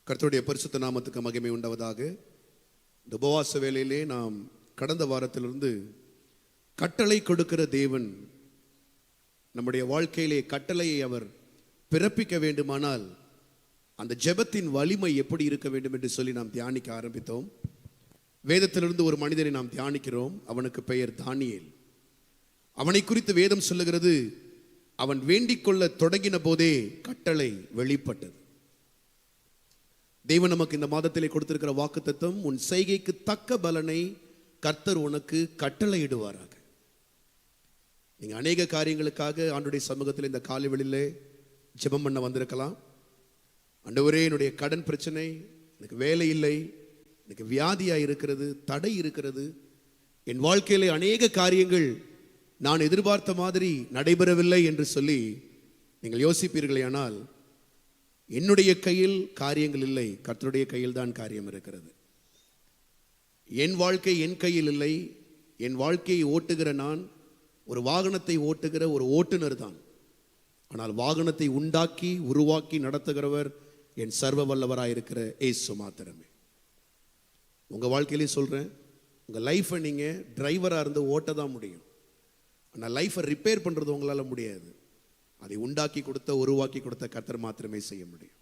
கர்த்தருடைய பரிசுத்த நாமத்துக்கு மகிமை உண்டாவதாக. இந்த உபவாச வேளையிலே நாம் கடந்த வாரத்திலிருந்து கட்டளை கொடுக்கிற தேவன் நம்முடைய வாழ்க்கையிலே கட்டளையை அவர் பிறப்பிக்க வேண்டுமானால் அந்த ஜெபத்தின் வலிமை எப்படி இருக்க வேண்டும் என்று சொல்லி நாம் தியானிக்க ஆரம்பித்தோம். வேதத்திலிருந்து ஒரு மனிதனை நாம் தியானிக்கிறோம். அவனுக்கு பெயர் தானியேல். அவனை குறித்து வேதம் சொல்லுகிறது, அவன் வேண்டிக் கொள்ள தொடங்கின போதே கட்டளை வெளிப்பட்டது. தேவன் நமக்கு இந்த மாதத்திலே கொடுத்திருக்கிற வாக்குத்தத்தம், உன் செய்கைக்கு தக்க பலனை கர்த்தர் உனக்கு கட்டளையிடுவாராக. நீங்க அநேக காரியங்களுக்காக ஆண்டுடைய சமூகத்தில் இந்த காலை வேளையிலே ஜெபம் பண்ண வந்திருக்கலாம். ஆண்டவரே, என்னுடைய கடன் பிரச்சனை, எனக்கு வேலை இல்லை, எனக்கு வியாதியா இருக்கிறது, தடை இருக்கிறது, என் வாழ்க்கையிலே அநேக காரியங்கள் நான் எதிர்பார்த்த மாதிரி நடைபெறவில்லை என்று சொல்லி நீங்கள் யோசிப்பீர்களே, ஆனால் என்னுடைய கையில் காரியங்கள் இல்லை, கர்த்தருடைய கையில் தான் காரியம் இருக்கிறது. என் வாழ்க்கை என் கையில் இல்லை. என் வாழ்க்கையை ஓட்டுகிற நான் ஒரு வாகனத்தை ஓட்டுகிற ஒரு ஓட்டுநர் தான். ஆனால் வாகனத்தை உண்டாக்கி உருவாக்கி நடத்துகிறவர் என் சர்வ வல்லவராயிருக்கிற இயேசு மாத்திரமே. உங்க வாழ்க்கையிலே சொல்றேன், உங்க லைஃபை நீங்க டிரைவரா இருந்து ஓட்ட தான் முடியும். ஆனால் லைஃபை ரிப்பேர் பண்றது உங்களால முடியாது. அதை உண்டாக்கி கொடுத்த உருவாக்கி கொடுத்த கர்த்தர் மாத்திரமே செய்ய முடியும்.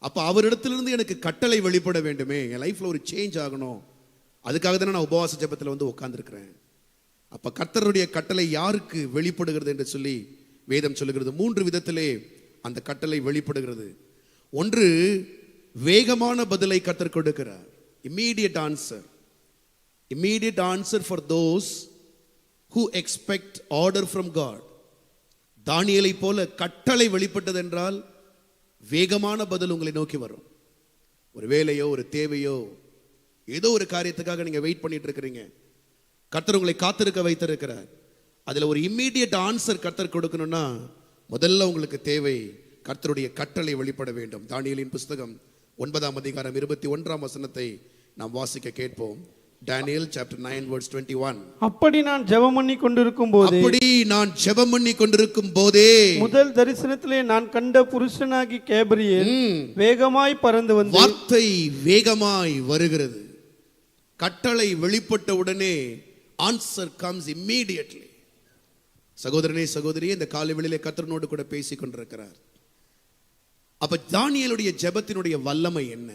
அப்ப அவரிடத்திலிருந்து எனக்கு கட்டளை வெளிப்பட வேண்டுமே, என் லைஃப்ல ஒரு சேஞ்ச் ஆகணும். அதுக்காக தானே நான் உபவாச ஜெபத்தில் வந்து உட்கார்ந்துருக்கிறேன். அப்ப கர்த்தருடைய கட்டளை யாருக்கு வெளிப்படுகிறது என்று சொல்லி வேதம் சொல்லுகிறது. 3 விதத்திலே அந்த கட்டளை வெளிப்படுகிறது. ஒன்று, வேகமான பதிலை கர்த்தர் கொடுக்கிறார். Immediate answer. Immediate answer for those who expect order from God. தானியேலை போல கட்டளை வெளிப்பட்டது என்றால் வேகமான பதில் உங்களை நோக்கி வரும். ஒரு வேலையோ ஒரு தேவையோ ஏதோ ஒரு காரியத்துக்காக நீங்க வெயிட் பண்ணிட்டு இருக்கிறீங்க. கர்த்தர் உங்களை காத்திருக்க வைத்திருக்கிறார். அதுல ஒரு இம்மீடியட் ஆன்சர் கர்த்தர் கொடுக்கணும்னா முதல்ல உங்களுக்கு தேவை கர்த்தருடைய கட்டளை வெளிப்பட வேண்டும். தானியேலின் புஸ்தகம் 9ஆம் அதிகாரம் 21ஆம் வசனத்தை நாம் வாசிக்க கேட்போம். Daniel chapter 9 verse 21. அப்படி நான் ஜெபம் பண்ணி கொண்டிருக்கும் போதே முதல் தரிசனத்திலே நான் கண்ட புருஷனாகி கேப்ரியேல் வேகமாய் பறந்து வந்து. வார்த்தை வேகமாய் வருகிறது. கட்டளை வெளிப்பட்ட உடனே ஆன்சர் comes immediately. சகோதரனே சகோதரியே, இந்த காலை வேளையிலே கர்த்தரோடு கூட பேசிக் கொண்டிருக்கிறார். அப்ப தானியேலுடைய ஜெபத்தினுடைய வல்லமை என்ன?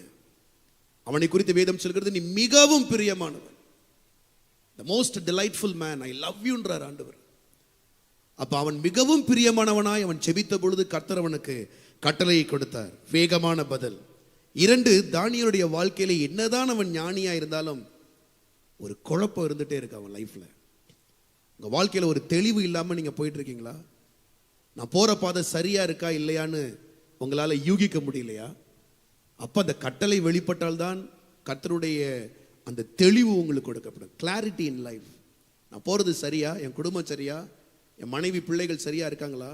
அவனை குறித்து வேதம் சொல்கிறது, நீ மிகவும் பிரியமானவன், the most delightful man, I love you என்றார் ஆண்டவர். அப்ப அவன் மிகவும் பிரியமானவனாய் அவன் ஜெபித்த பொழுது கர்த்தர் அவனுக்கு கட்டளையை கொடுத்தார், வேகமான பதில். 2, தானியேலுடைய வாழ்க்கையில என்னதான் அவன் ஞானியா இருந்தாலும் ஒரு குழப்பம் இருந்துட்டே இருக்கு அவன் லைஃப்ல. உங்க வாழ்க்கையில ஒரு தெளிவு இல்லாம நீங்க போயிட்டு இருக்கீங்களா? நான் போற பாதை சரியா இருக்கா இல்லையான்னு உங்களால யூகிக்க முடியலையா? அப்ப அந்த கட்டளை வெளிப்பட்டால்தான் கர்த்தருடைய அந்த தெளிவு உங்களுக்கு கொடுக்கப்படும். Clarity in life. நான் போறது சரியா? என் குடும்பம் சரியா? என் மனைவி பிள்ளைகள் சரியா இருக்காங்களா?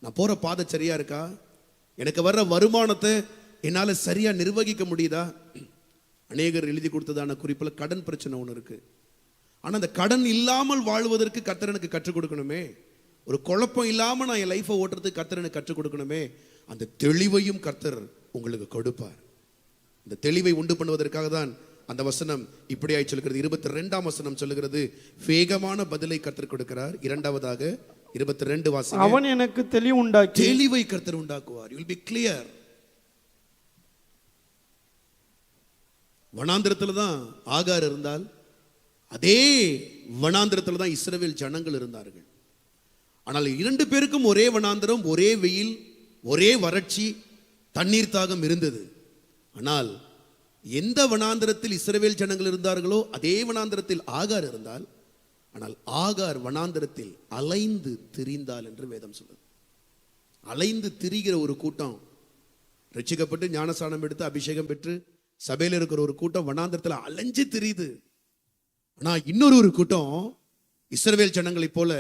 நான் போற பாதை சரியா இருக்கா? எனக்கு வர்ற வருமானத்தை என்னால சரியா நிர்வகிக்க முடியுதா? அநேகர் எழுதி கொடுத்ததான குறிப்பில் கடன் பிரச்சனை ஒன்று இருக்கு. ஆனா அந்த கடன் இல்லாமல் வாழ்வதற்கு கர்த்தர் எனக்கு கற்றுக் கொடுக்கணுமே. ஒரு குழப்பம் இல்லாம நான் என் லைஃபை ஓட்டுறதுக்கு கர்த்தர் எனக்கு கற்றுக் கொடுக்கணுமே. அந்த தெளிவையும் கர்த்தர் உங்களுக்கு கொடுப்பார். இந்த தெளிவை உண்டு பண்ணுவதற்காக தான் அந்த வசனம் இப்படியாய் சொல்கிறது. 22ஆம் வசனம் சொல்லுகிறது, வேகமான பதிலை கர்த்தர் கொடுக்கிறார். இரண்டாவதாக 22 வாசிங்க. அவன் எனக்கு தெளிவு உண்டாக்கி. தெளிவை கர்த்தர் உண்டாக்குவார். You will be clear. வனாந்திரத்துல தான் ஆகார் இருந்தால், அதே வனாந்திரத்துல தான் இஸ்ரவேல் ஜனங்கள் இருந்தார்கள். ஆனால் 2 பேருக்கும் ஒரே வனாந்திரம், ஒரே வெயில், ஒரே வறட்சி, தண்ணீர் தாகம் இருந்தது. ஆனால் எந்த வனாந்திரத்தில் இஸ்ரவேல் ஜனங்கள் இருந்தார்களோ அதே வனாந்திரத்தில் ஆகார் இருந்தால், ஆனால் ஆகார் வனாந்திரத்தில் அலைந்து திரிந்தாள் என்று வேதம் சொல்லுது. அலைந்து திரிகிற ஒரு கூட்டம், ரட்சிக்கப்பட்டு ஞானஸ்நானம் எடுத்து அபிஷேகம் பெற்று சபையில் இருக்கிற ஒரு கூட்டம் வனாந்திரத்தில் அலைஞ்சு திரியுது. ஆனா இன்னொரு கூட்டம் இஸ்ரவேல் ஜனங்களைப் போல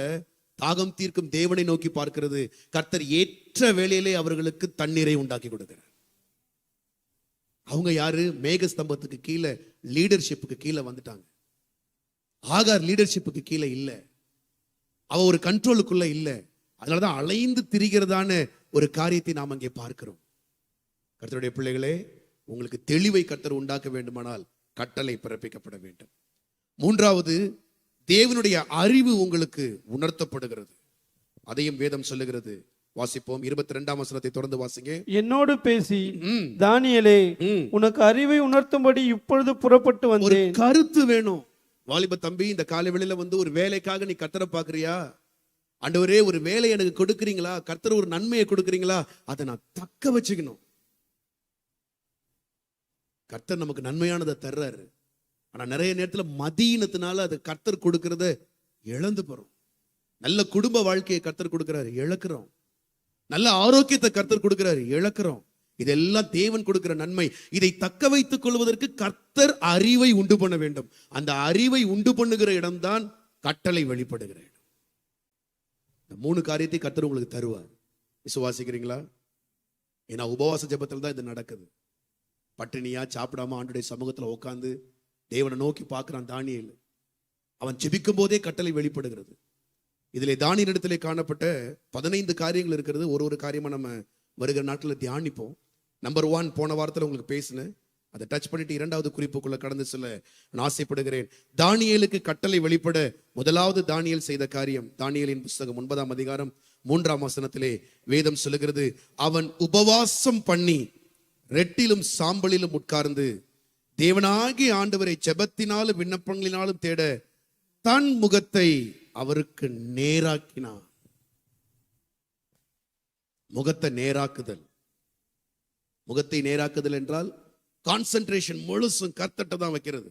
தாகம் தீர்க்கும் தேவனை நோக்கி பார்க்கிறது. கர்த்தர் ஏற்ற வேளையிலே அவர்களுக்கு தண்ணீரை உண்டாக்கி கொடுக்கிறார். அவங்க யாரு? மேக ஸ்தம்பத்துக்கு கீழே, லீடர்ஷிப்புக்கு கீழே வந்துட்டாங்க. ஆகார் லீடர்ஷிப்புக்கு கீழே இல்ல, அவ ஒரு கண்ட்ரோலுக்குள்ள இல்ல. அதனாலதான் அலைந்து திரிகிறதான ஒரு காரியத்தை நாம் அங்கே பார்க்கிறோம். கர்த்தருடைய பிள்ளைகளே, உங்களுக்கு தெளிவை கர்த்தர் உண்டாக்க வேண்டுமானால் கட்டளை பிறப்பிக்கப்பட வேண்டும். மூன்றாவது, தேவனுடைய அறிவு உங்களுக்கு உணர்த்தப்படுகிறது. அதையும் வேதம் சொல்லுகிறது. வாசிப்போம். 22ஆம் வசனத்தை தொடர்ந்து வாசிங்க. என்னோடு பேசி, தானியேலே, உனக்கு அறிவை உணர்த்தும்படி இப்பொழுது புறப்பட்டு ஒரு வந்தேன். கருத்து வேணும். வாலிப தம்பி, இந்த காலை வேளையில ஒரு வேலைக்காக நீ கர்த்தரை பார்க்கறியா? ஆண்டவரே, ஒரு வேலை எனக்கு கொடுக்குறீங்களா? கர்த்தர் ஒரு நன்மையை கொடுக்குறீங்களா? அதை நான் தக்க வச்சுக்கணும். கர்த்தர் நமக்கு நன்மையானதை தர்றாரு. ஆனா நிறைய நேரத்துல மதியினத்தினால அது கர்த்தர் கொடுக்கறத இழந்து போறோம். நல்ல குடும்ப வாழ்க்கையை கர்த்தர் கொடுக்கிறாரு, இழக்கிறோம். நல்ல ஆரோக்கியத்தை கர்த்தர் கொடுக்கிறாரு, இழக்கிறோம். இதெல்லாம் தேவன் கொடுக்கிற நன்மை. இதை தக்க வைத்துக் கொள்வதற்கு கர்த்தர் அறிவை உண்டு பண்ண வேண்டும். அந்த அறிவை உண்டு பண்ணுகிற இடம்தான் கட்டளை வெளிப்படுகிற இடம். இந்த 3 காரியத்தை கர்த்தர் உங்களுக்கு தருவார். விசுவாசிக்கிறீங்களா? ஏன்னா உபவாச ஜெபத்தில் தான் இது நடக்குது. பட்டினியா சாப்பிடாம ஆண்டுடைய சமூகத்துல உட்கார்ந்து தேவனை நோக்கி பார்க்கிறான் தானியேல். அவன் ஜெபிக்கும் போதே கட்டளை வெளிப்படுகிறது. இதிலே தானியேலிடத்திலே காணப்பட்ட 15 காரியங்கள் இருக்கிறது. ஒரு காரியமா நம்ம வருகிற நாட்களில் தியானிப்போம். நம்பர் 1, போன வாரத்தில் உங்களுக்கு பேசினேன். அதை டச் பண்ணிட்டு 2வது குறிப்புக்குள்ள கடந்து செல்ல நான் ஆசைப்படுகிறேன். தானியேலுக்கு கட்டளை வெளிப்பட முதலாவது தானியேல் செய்த காரியம், தானியேலின் புஸ்தகம் 9ஆம் அதிகாரம் 3ஆம் வசனத்திலே வேதம் சொல்லுகிறது, அவன் உபவாசம் பண்ணி ரெட்டிலும் சாம்பலிலும் உட்கார்ந்து தேவனாகிய ஆண்டவரை ஜெபத்தினாலும் விண்ணப்பங்களினாலும் தேட தன் முகத்தை அவருக்கு நேராக்கினான். முகத்தை நேராக்குதல். முகத்தை நேராக்குதல் என்றால் கான்சென்ட்ரேஷன் முழுசும் கர்த்தர்ட்ட தான் வைக்கிறது.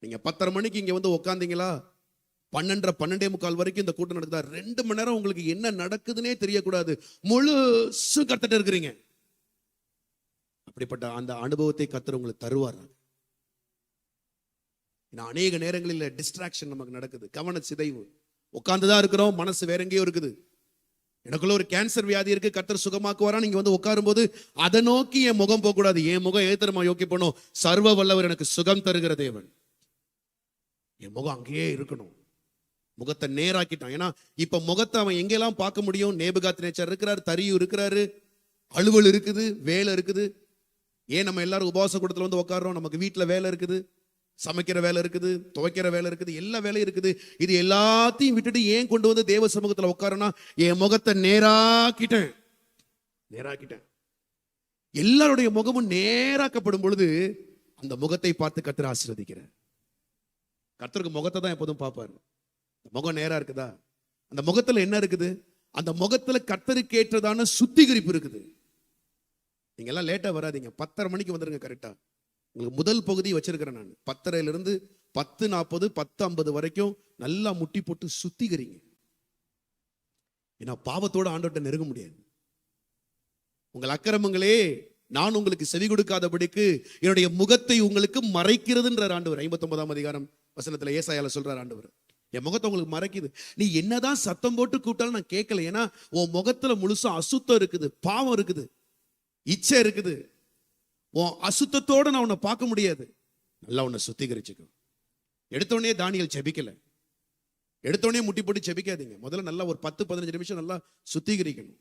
நீங்க 10:30 மணிக்கு இங்க உட்கார்ந்தீங்களா, 12:30 வரைக்கும் இந்த கூட்டம் நடக்குதா, 2 மணி நேரம் உங்களுக்கு என்ன நடக்குதுன்னே தெரியக்கூடாது. முழுசு கர்த்தர்ட்ட இருக்கிறீங்க. அப்படிப்பட்ட அந்த அனுபவத்தை கர்த்தர் உங்களுக்கு தருவார். அநேக நேரங்களில் டிஸ்ட்ராக்ஷன் நமக்கு நடக்குது, கவன சிதைவு. உட்கார்ந்துதான் இருக்கிறோம், மனசு வேற எங்கேயோ இருக்குது. எனக்குள்ள ஒரு கேன்சர் வியாதி இருக்கு, கர்த்தர் சுகமாக்குவாரா, நீங்க உட்காரும் போது அதை நோக்கி என் முகம் போக கூடாது. என் முகம் ஏத்தரமா யோக்கி போனோம். சர்வ வல்லவர் எனக்கு சுகம் தருகிற தேவன். என் முகம் அங்கேயே இருக்கணும். முகத்தை நேராக்கிட்டான். ஏன்னா இப்ப முகத்தை அவன் எங்கெல்லாம் பார்க்க முடியும்? நேபுகாத்நேச்சர் இருக்கிறாரு, தரியு இருக்கிறாரு, அலுவல் இருக்குது, வேலை இருக்குது. ஏன் நம்ம எல்லாரும் உபவாச கூடத்துல உட்கார்றோம்? நமக்கு வீட்டுல வேலை இருக்குது, சமைக்கிற வேலை இருக்குது, துவைக்கிற வேலை இருக்குது, எல்லா வேலையும் இருக்குது. இது எல்லாத்தையும் விட்டுட்டு ஏன் கொண்டு வந்து தேவ சமூகத்துல உட்காரனா? என் முகத்தை நேராக்கிட்டேன். எல்லாருடைய முகமும் நேராக்கப்படும் பொழுது அந்த முகத்தை பார்த்து கர்த்தர் ஆசீர்வதிக்கிறார். கர்த்தருக்கு முகத்தை தான் எப்போதும் பார்ப்பாரு. முகம் நேரா இருக்குதா? அந்த முகத்துல என்ன இருக்குது? அந்த முகத்துல கர்த்தருக்கு ஏற்றதான சுத்திகரிப்பு இருக்குது. நீங்க எல்லாம் லேட்டா வராதீங்க, 10:30 மணிக்கு வந்துருங்க கரெக்டா. உங்களுக்கு முதல் பகுதி வச்சிருக்கிறேன் நான். 10:30 10:40 10:50 வரைக்கும் நல்லா முட்டி போட்டு சுத்திகரிங்க. ஏன்னா பாவத்தோட ஆண்டவர்கிட்ட நெருங்க முடியாது. உங்கள் அக்கிரமங்களே நான் உங்களுக்கு செவி கொடுக்காதபடிக்கு என்னுடைய முகத்தை உங்களுக்கு மறைக்கிறதுன்றார் ஆண்டவர். 59ஆம் அதிகாரம் வசனத்துல ஏசாயால சொல்றார் ஆண்டவர், என் முகத்தை உங்களுக்கு மறைக்குது. நீ என்னதான் சத்தம் போட்டு கூப்பிட்டாலும் நான் கேட்கல. ஏன்னா உன் முகத்துல முழுசும் அசுத்தம் இருக்குது, பாவம் இருக்குது, இச்சை இருக்குது. உன் அசுத்தத்தோட நான் உன்னை பார்க்க முடியாது. நல்லா உன்னை சுத்திகரிச்சுக்கும். எடுத்தோடனே தானியேல் ஜெபிக்கல. எடுத்தோடனே முட்டி போட்டு ஜெபிக்காதீங்க. முதல்ல நல்லா ஒரு 10-15 நிமிஷம் நல்லா சுத்திகரிக்கணும்.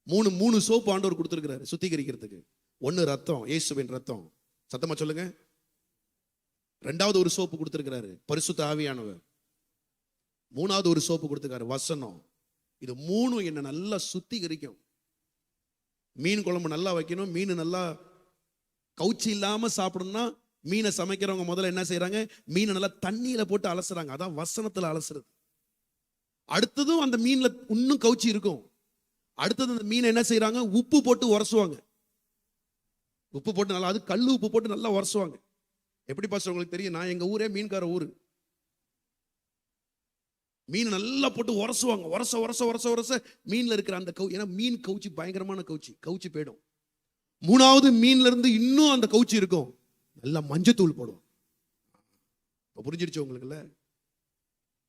3 சோப்பு ஆண்டவர் கொடுத்திருக்கிறாரு சுத்திகரிக்கிறதுக்கு. 1 ரத்தம், இயேசுவின் ரத்தம், சத்தமா சொல்லுங்க. 2வது ஒரு சோப்பு கொடுத்திருக்கிறாரு, பரிசுத்த ஆவியானவர். 3வது ஒரு சோப்பு கொடுத்திருக்காரு, வசனம். இது 3 என்ன நல்லா சுத்திகரிக்கும். மீன் குழம்பு நல்லா வைக்கணும், மீன் நல்லா கவுச்சி இல்லாம சாப்பிடணும்னா மீனை சமைக்கிறவங்க முதல்ல என்ன செய்யறாங்க? மீனை நல்லா தண்ணியில போட்டு அலசுறாங்க. அதான் வசனத்துல அலசுறது. அடுத்ததும் அந்த மீன்ல இன்னும் கவுச்சி இருக்கும். அடுத்தது அந்த மீனை என்ன செய்யறாங்க? உப்பு போட்டு உரசுவாங்க. உப்பு போட்டு நல்லா, அது கல்லு உப்பு போட்டு நல்லா உரசுவாங்க. எப்படி பாஸ்டர் உங்களுக்கு தெரியும்? நான் எங்க ஊரே மீன்கார ஊரு. மீன் நல்லா போட்டு உரசுவாங்க. உரச உரச உரச உரச மீன்ல இருக்கிற அந்த ஏன்னா மீன் கவுச்சி பயங்கரமான கவுச்சி போயிடும். 3வது மீன்ல இருந்து இன்னும் அந்த கவுச்சி இருக்கும். நல்லா மஞ்சத்தூள் போடுவோம். புரிஞ்சிருச்சு உங்களுக்குல்ல?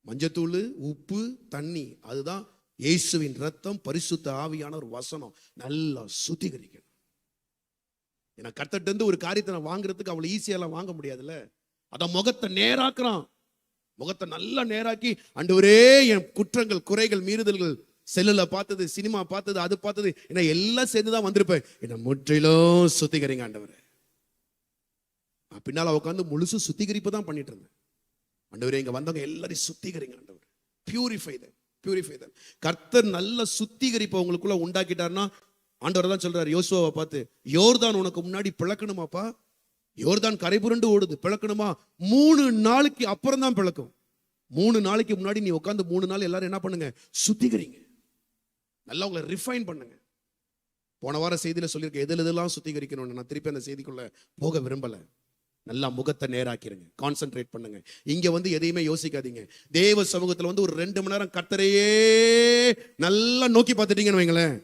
மஞ்சத்தூள், உப்பு, தண்ணி, அதுதான் இயேசுவின் ரத்தம், பரிசுத்த ஆவியான ஒரு வசனம். நல்லா சுத்திகரிக்கணும். ஏன்னா கர்த்தர்ட்ட இருந்து ஒரு காரியத்தை நான் வாங்குறதுக்கு அவ்வளவு ஈஸியெல்லாம் வாங்க முடியாதுல்ல. அதான் முகத்தை நேராக்குறான். முகத்தை நல்லா நேராக்கி, ஆண்டவரே என் குற்றங்கள், குறைகள், மீறுதல்கள் செல்லுல பார்த்தது, சினிமா பார்த்தது, அது பார்த்தது, என்ன எல்லாம் சேர்ந்துதான் வந்திருப்பேன். என்ன முற்றிலும் சுத்திகரிங்க ஆண்டவரே. பின்னால உட்காந்து முழுசு சுத்திகரிப்பு தான் பண்ணிட்டு இருந்தேன். ஆண்டவரே, இங்க வந்தவங்க எல்லாரையும் சுத்திகரிங்க ஆண்டவரே. Purify them, purify them. கர்த்தர் நல்ல சுத்திகரிப்பை உங்களுக்குள்ள உண்டாக்கிட்டார்னா, ஆண்டவர் தான் சொல்றாரு யோசுவாவை பார்த்து, யோர்தான் உனக்கு முன்னாடி பிளக்கணுமாப்பா, யோர்தான் கரை புரண்டு ஓடுது, பிளக்கணுமா? 3 நாளைக்கு அப்புறம் தான் பிளக்கும். 3 நாளைக்கு முன்னாடி நீ உட்காந்து 3 நாள் எல்லாரும் என்ன பண்ணுங்க? சுத்திகரிங்க. நல்லா உங்களை ரிஃபைன் பண்ணுங்க. போன வார செய்தியில சொல்லியிருக்க எதெல்லாம் சுத்திகரிக்கணும்னு நான் திருப்பி அந்த செய்திக்குள்ள போக விரும்பல. நல்லா முகத்தை நேராக்கிருங்க, கான்சென்ட்ரேட் பண்ணுங்க. இங்க வந்து எதையுமே யோசிக்காதீங்க. தேவ சமூகத்துல வந்து ஒரு 2 மணி நேரம் கர்த்தரையே நல்லா நோக்கி பார்த்துட்டீங்கன்னு வைங்களேன்,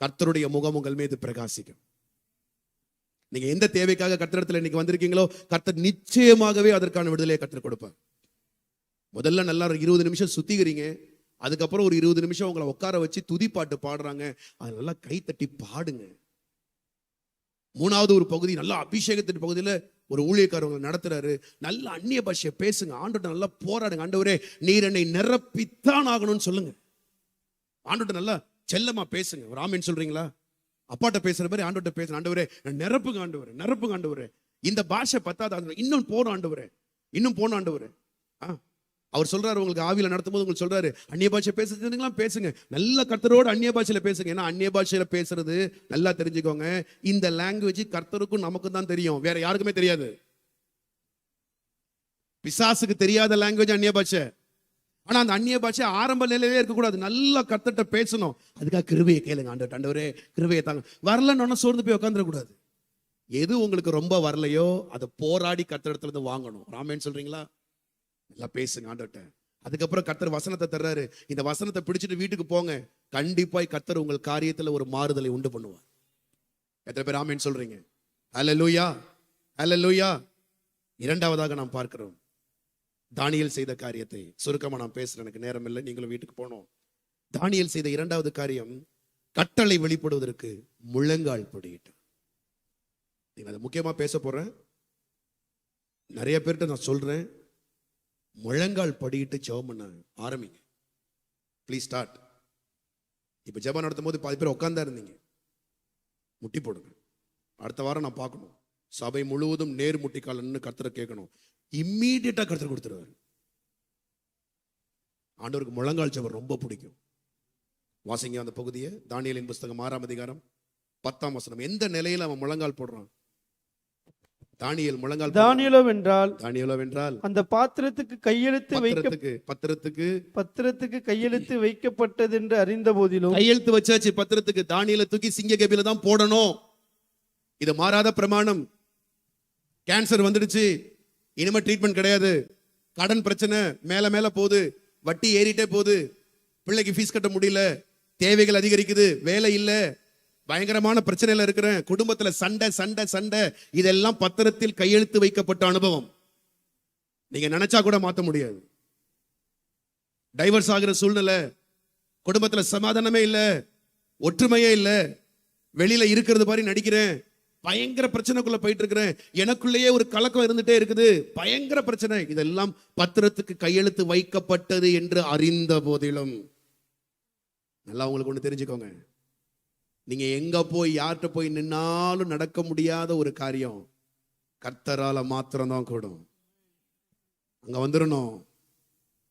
கர்த்தருடைய முகம் உங்கள் மீது பிரகாசிக்கும். நீங்க எந்த தேவைக்காக கர்த்தரிடத்துல இன்னைக்கு வந்திருக்கீங்களோ, கர்த்தர் நிச்சயமாகவே அதற்கான விடுதலையை கர்த்தர் கொடுப்பார். முதல்ல நல்லா 20 நிமிஷம் சுத்திகரிங்க. அதுக்கப்புறம் ஒரு 20 நிமிஷம் உங்களை உட்கார வச்சு துதிப்பாட்டு பாடுறாங்க, அது நல்லா கை தட்டி பாடுங்க. 3வது ஒரு பகுதி, நல்லா அபிஷேகத்தின் பகுதியில ஒரு ஊழியக்காரங்க நடத்துறாரு, நல்ல அந்நிய பாஷையை பேசுங்க, ஆண்டவர்ட்ட நல்லா போராடுங்க. ஆண்டவரே, நீர் என்னை நிரப்பித்தான் ஆகணும்னு சொல்லுங்க. ஆண்டவர்ட்ட நல்லா செல்லமா பேசுங்க. ஒரு ஆமென் சொல்றீங்களா? அப்பாட்ட பேசுற மாதிரி ஆண்டவர்ட்ட பேசுங்க. ஆண்டவரே, நிரப்புங்க ஆண்டவரே, நிரப்புங்க ஆண்டவரே. இந்த பாஷை பத்தாது, இன்னும் போன ஆண்டவரே, இன்னும் போன ஆண்டவரே. அவர் சொல்றாரு, உங்களுக்கு ஆவியில நடத்தும் போது உங்களுக்கு சொல்றாரு, அந்நிய பாஷை பேசுறதுங்களா பேசுங்க, நல்ல கர்த்தரோடு அந்நிய பாஷையில பேசுங்க. ஏன்னா அந்நிய பாஷையில பேசுறது நல்லா தெரிஞ்சுக்கோங்க, இந்த லாங்குவேஜ் கர்த்தருக்கும் நமக்கும் தான் தெரியும், வேற யாருக்குமே தெரியாது. பிசாசுக்கு தெரியாத லாங்குவேஜ் அந்நிய பாஷை. ஆனா அந்த அந்நிய பாஷை ஆரம்ப நிலையிலே இருக்கக்கூடாது, நல்லா கர்த்தர்ட்ட பேசணும். அதுக்காக கிருபையை கேளுங்க. ஆண்டவரே கிருபையை தாங்க. வரலன்னு சோர்ந்து போய் உட்காந்துடக்கூடாது. எது உங்களுக்கு ரொம்ப வரலையோ அதை போராடி கர்த்தரிடத்துல இருந்து வாங்கணும். ராமேன்னு சொல்றீங்களா? நல்லா பேசுங்க ஆண்டவர்ட்ட. அதுக்கப்புறம் கர்த்தர் வசனத்தை தர்றாரு, இந்த வசனத்தை பிடிச்சிட்டு வீட்டுக்கு போங்க. கண்டிப்பாய் கர்த்தர் உங்கள் காரியத்துல ஒரு மாறுதலை உண்டு பண்ணுவார். எத்தனை பேர் ஆமென் சொல்றீங்க? அல்லேலூயா, அல்லேலூயா. இரண்டாவதாக நாம் பார்க்கிறோம் தானியேல் செய்த காரியத்தை. சுருக்கமா நான் பேசுறேன், எனக்கு நேரம் இல்லை, நீங்களும் வீட்டுக்கு போனோம். தானியேல் செய்த இரண்டாவது காரியம், கட்டளை வெளிப்படுவதற்கு முழங்கால் படியிட்டு. நீங்க அதை முக்கியமா பேச போறேன். நிறைய பேர்கிட்ட நான் சொல்றேன், முழங்கால் படியிட்டு ஜெபம் பண்ண ஆரம்பிங்க. Please start. இப்ப ஜெபம் நடத்தும் போது 10 பேர் உட்கார்ந்தா இருந்தீங்க, முட்டி போடுங்க. அடுத்த வாரம் நான் பார்க்கணும், சபை முழுவதும் நேர் முட்டிக்காலன்னு கர்த்தரை கேட்கணும். இம்மீடியட்டா கர்த்தர் கொடுத்துருவாரு. ஆண்டவருக்கு முழங்கால் ஜெபம் ரொம்ப பிடிக்கும். வாசிங்க அந்த பகுதியை, தானியேலின் புஸ்தகம் 6ஆம் அதிகாரம் 10ஆம் வசனம். எந்த நிலையில அவன் முழங்கால் போடுறான்? தானியேல் முழங்கால். தானியேலோவென்றால் அந்த பத்திரத்துக்கு கையெழுத்து வைக்கப்பட்டது என்று அறிந்த போதிலும், கையெழுத்து வச்சாச்சு பத்திரத்துக்கு, தானியேலை தூக்கி சிங்க கபில தான் போடணும். இது மாறாத பிரமாணம். கேன்சர் வந்துடுச்சு, இனிமே ட்ரீட்மெண்ட் கிடையாது. கடன் பிரச்சனை மேல மேல போகுது, வட்டி ஏறிட்டே போகுது, பிள்ளைக்கு ஃபீஸ் கட்ட முடியல, தேவைகள் அதிகரிக்குது, வேலை இல்ல, பயங்கரமான பிரச்சனையில இருக்கிறேன், குடும்பத்துல சண்டை சண்டை சண்டை. இதெல்லாம் பத்திரத்தில் கையெழுத்து வைக்கப்பட்ட அனுபவம். நீங்க நினைச்சா கூட மாத்த முடியாது. டைவர்ஸ் ஆகிற சூழ்நிலை, குடும்பத்துல சமாதானமே இல்ல, ஒற்றுமையே இல்ல, வெளியில இருக்கிறது மாதிரி நடிக்கிறேன், பயங்கர பிரச்சனைக்குள்ள போயிட்டு இருக்கிறேன், எனக்குள்ளேயே ஒரு கலக்கம் இருந்துட்டே இருக்குது, பயங்கர பிரச்சனை. இதெல்லாம் பத்திரத்துக்கு கையெழுத்து வைக்கப்பட்டது என்று அறிந்த போதிலும், நல்லா உங்களுக்கு ஒண்ணு தெரிஞ்சுக்கோங்க, நீங்க எங்க போய் யார்கிட்ட போய் நின்னாலும் நடக்க முடியாத ஒரு காரியம் கர்த்தரால மாத்திரம்தான் கூடும். அங்க வந்துடணும்,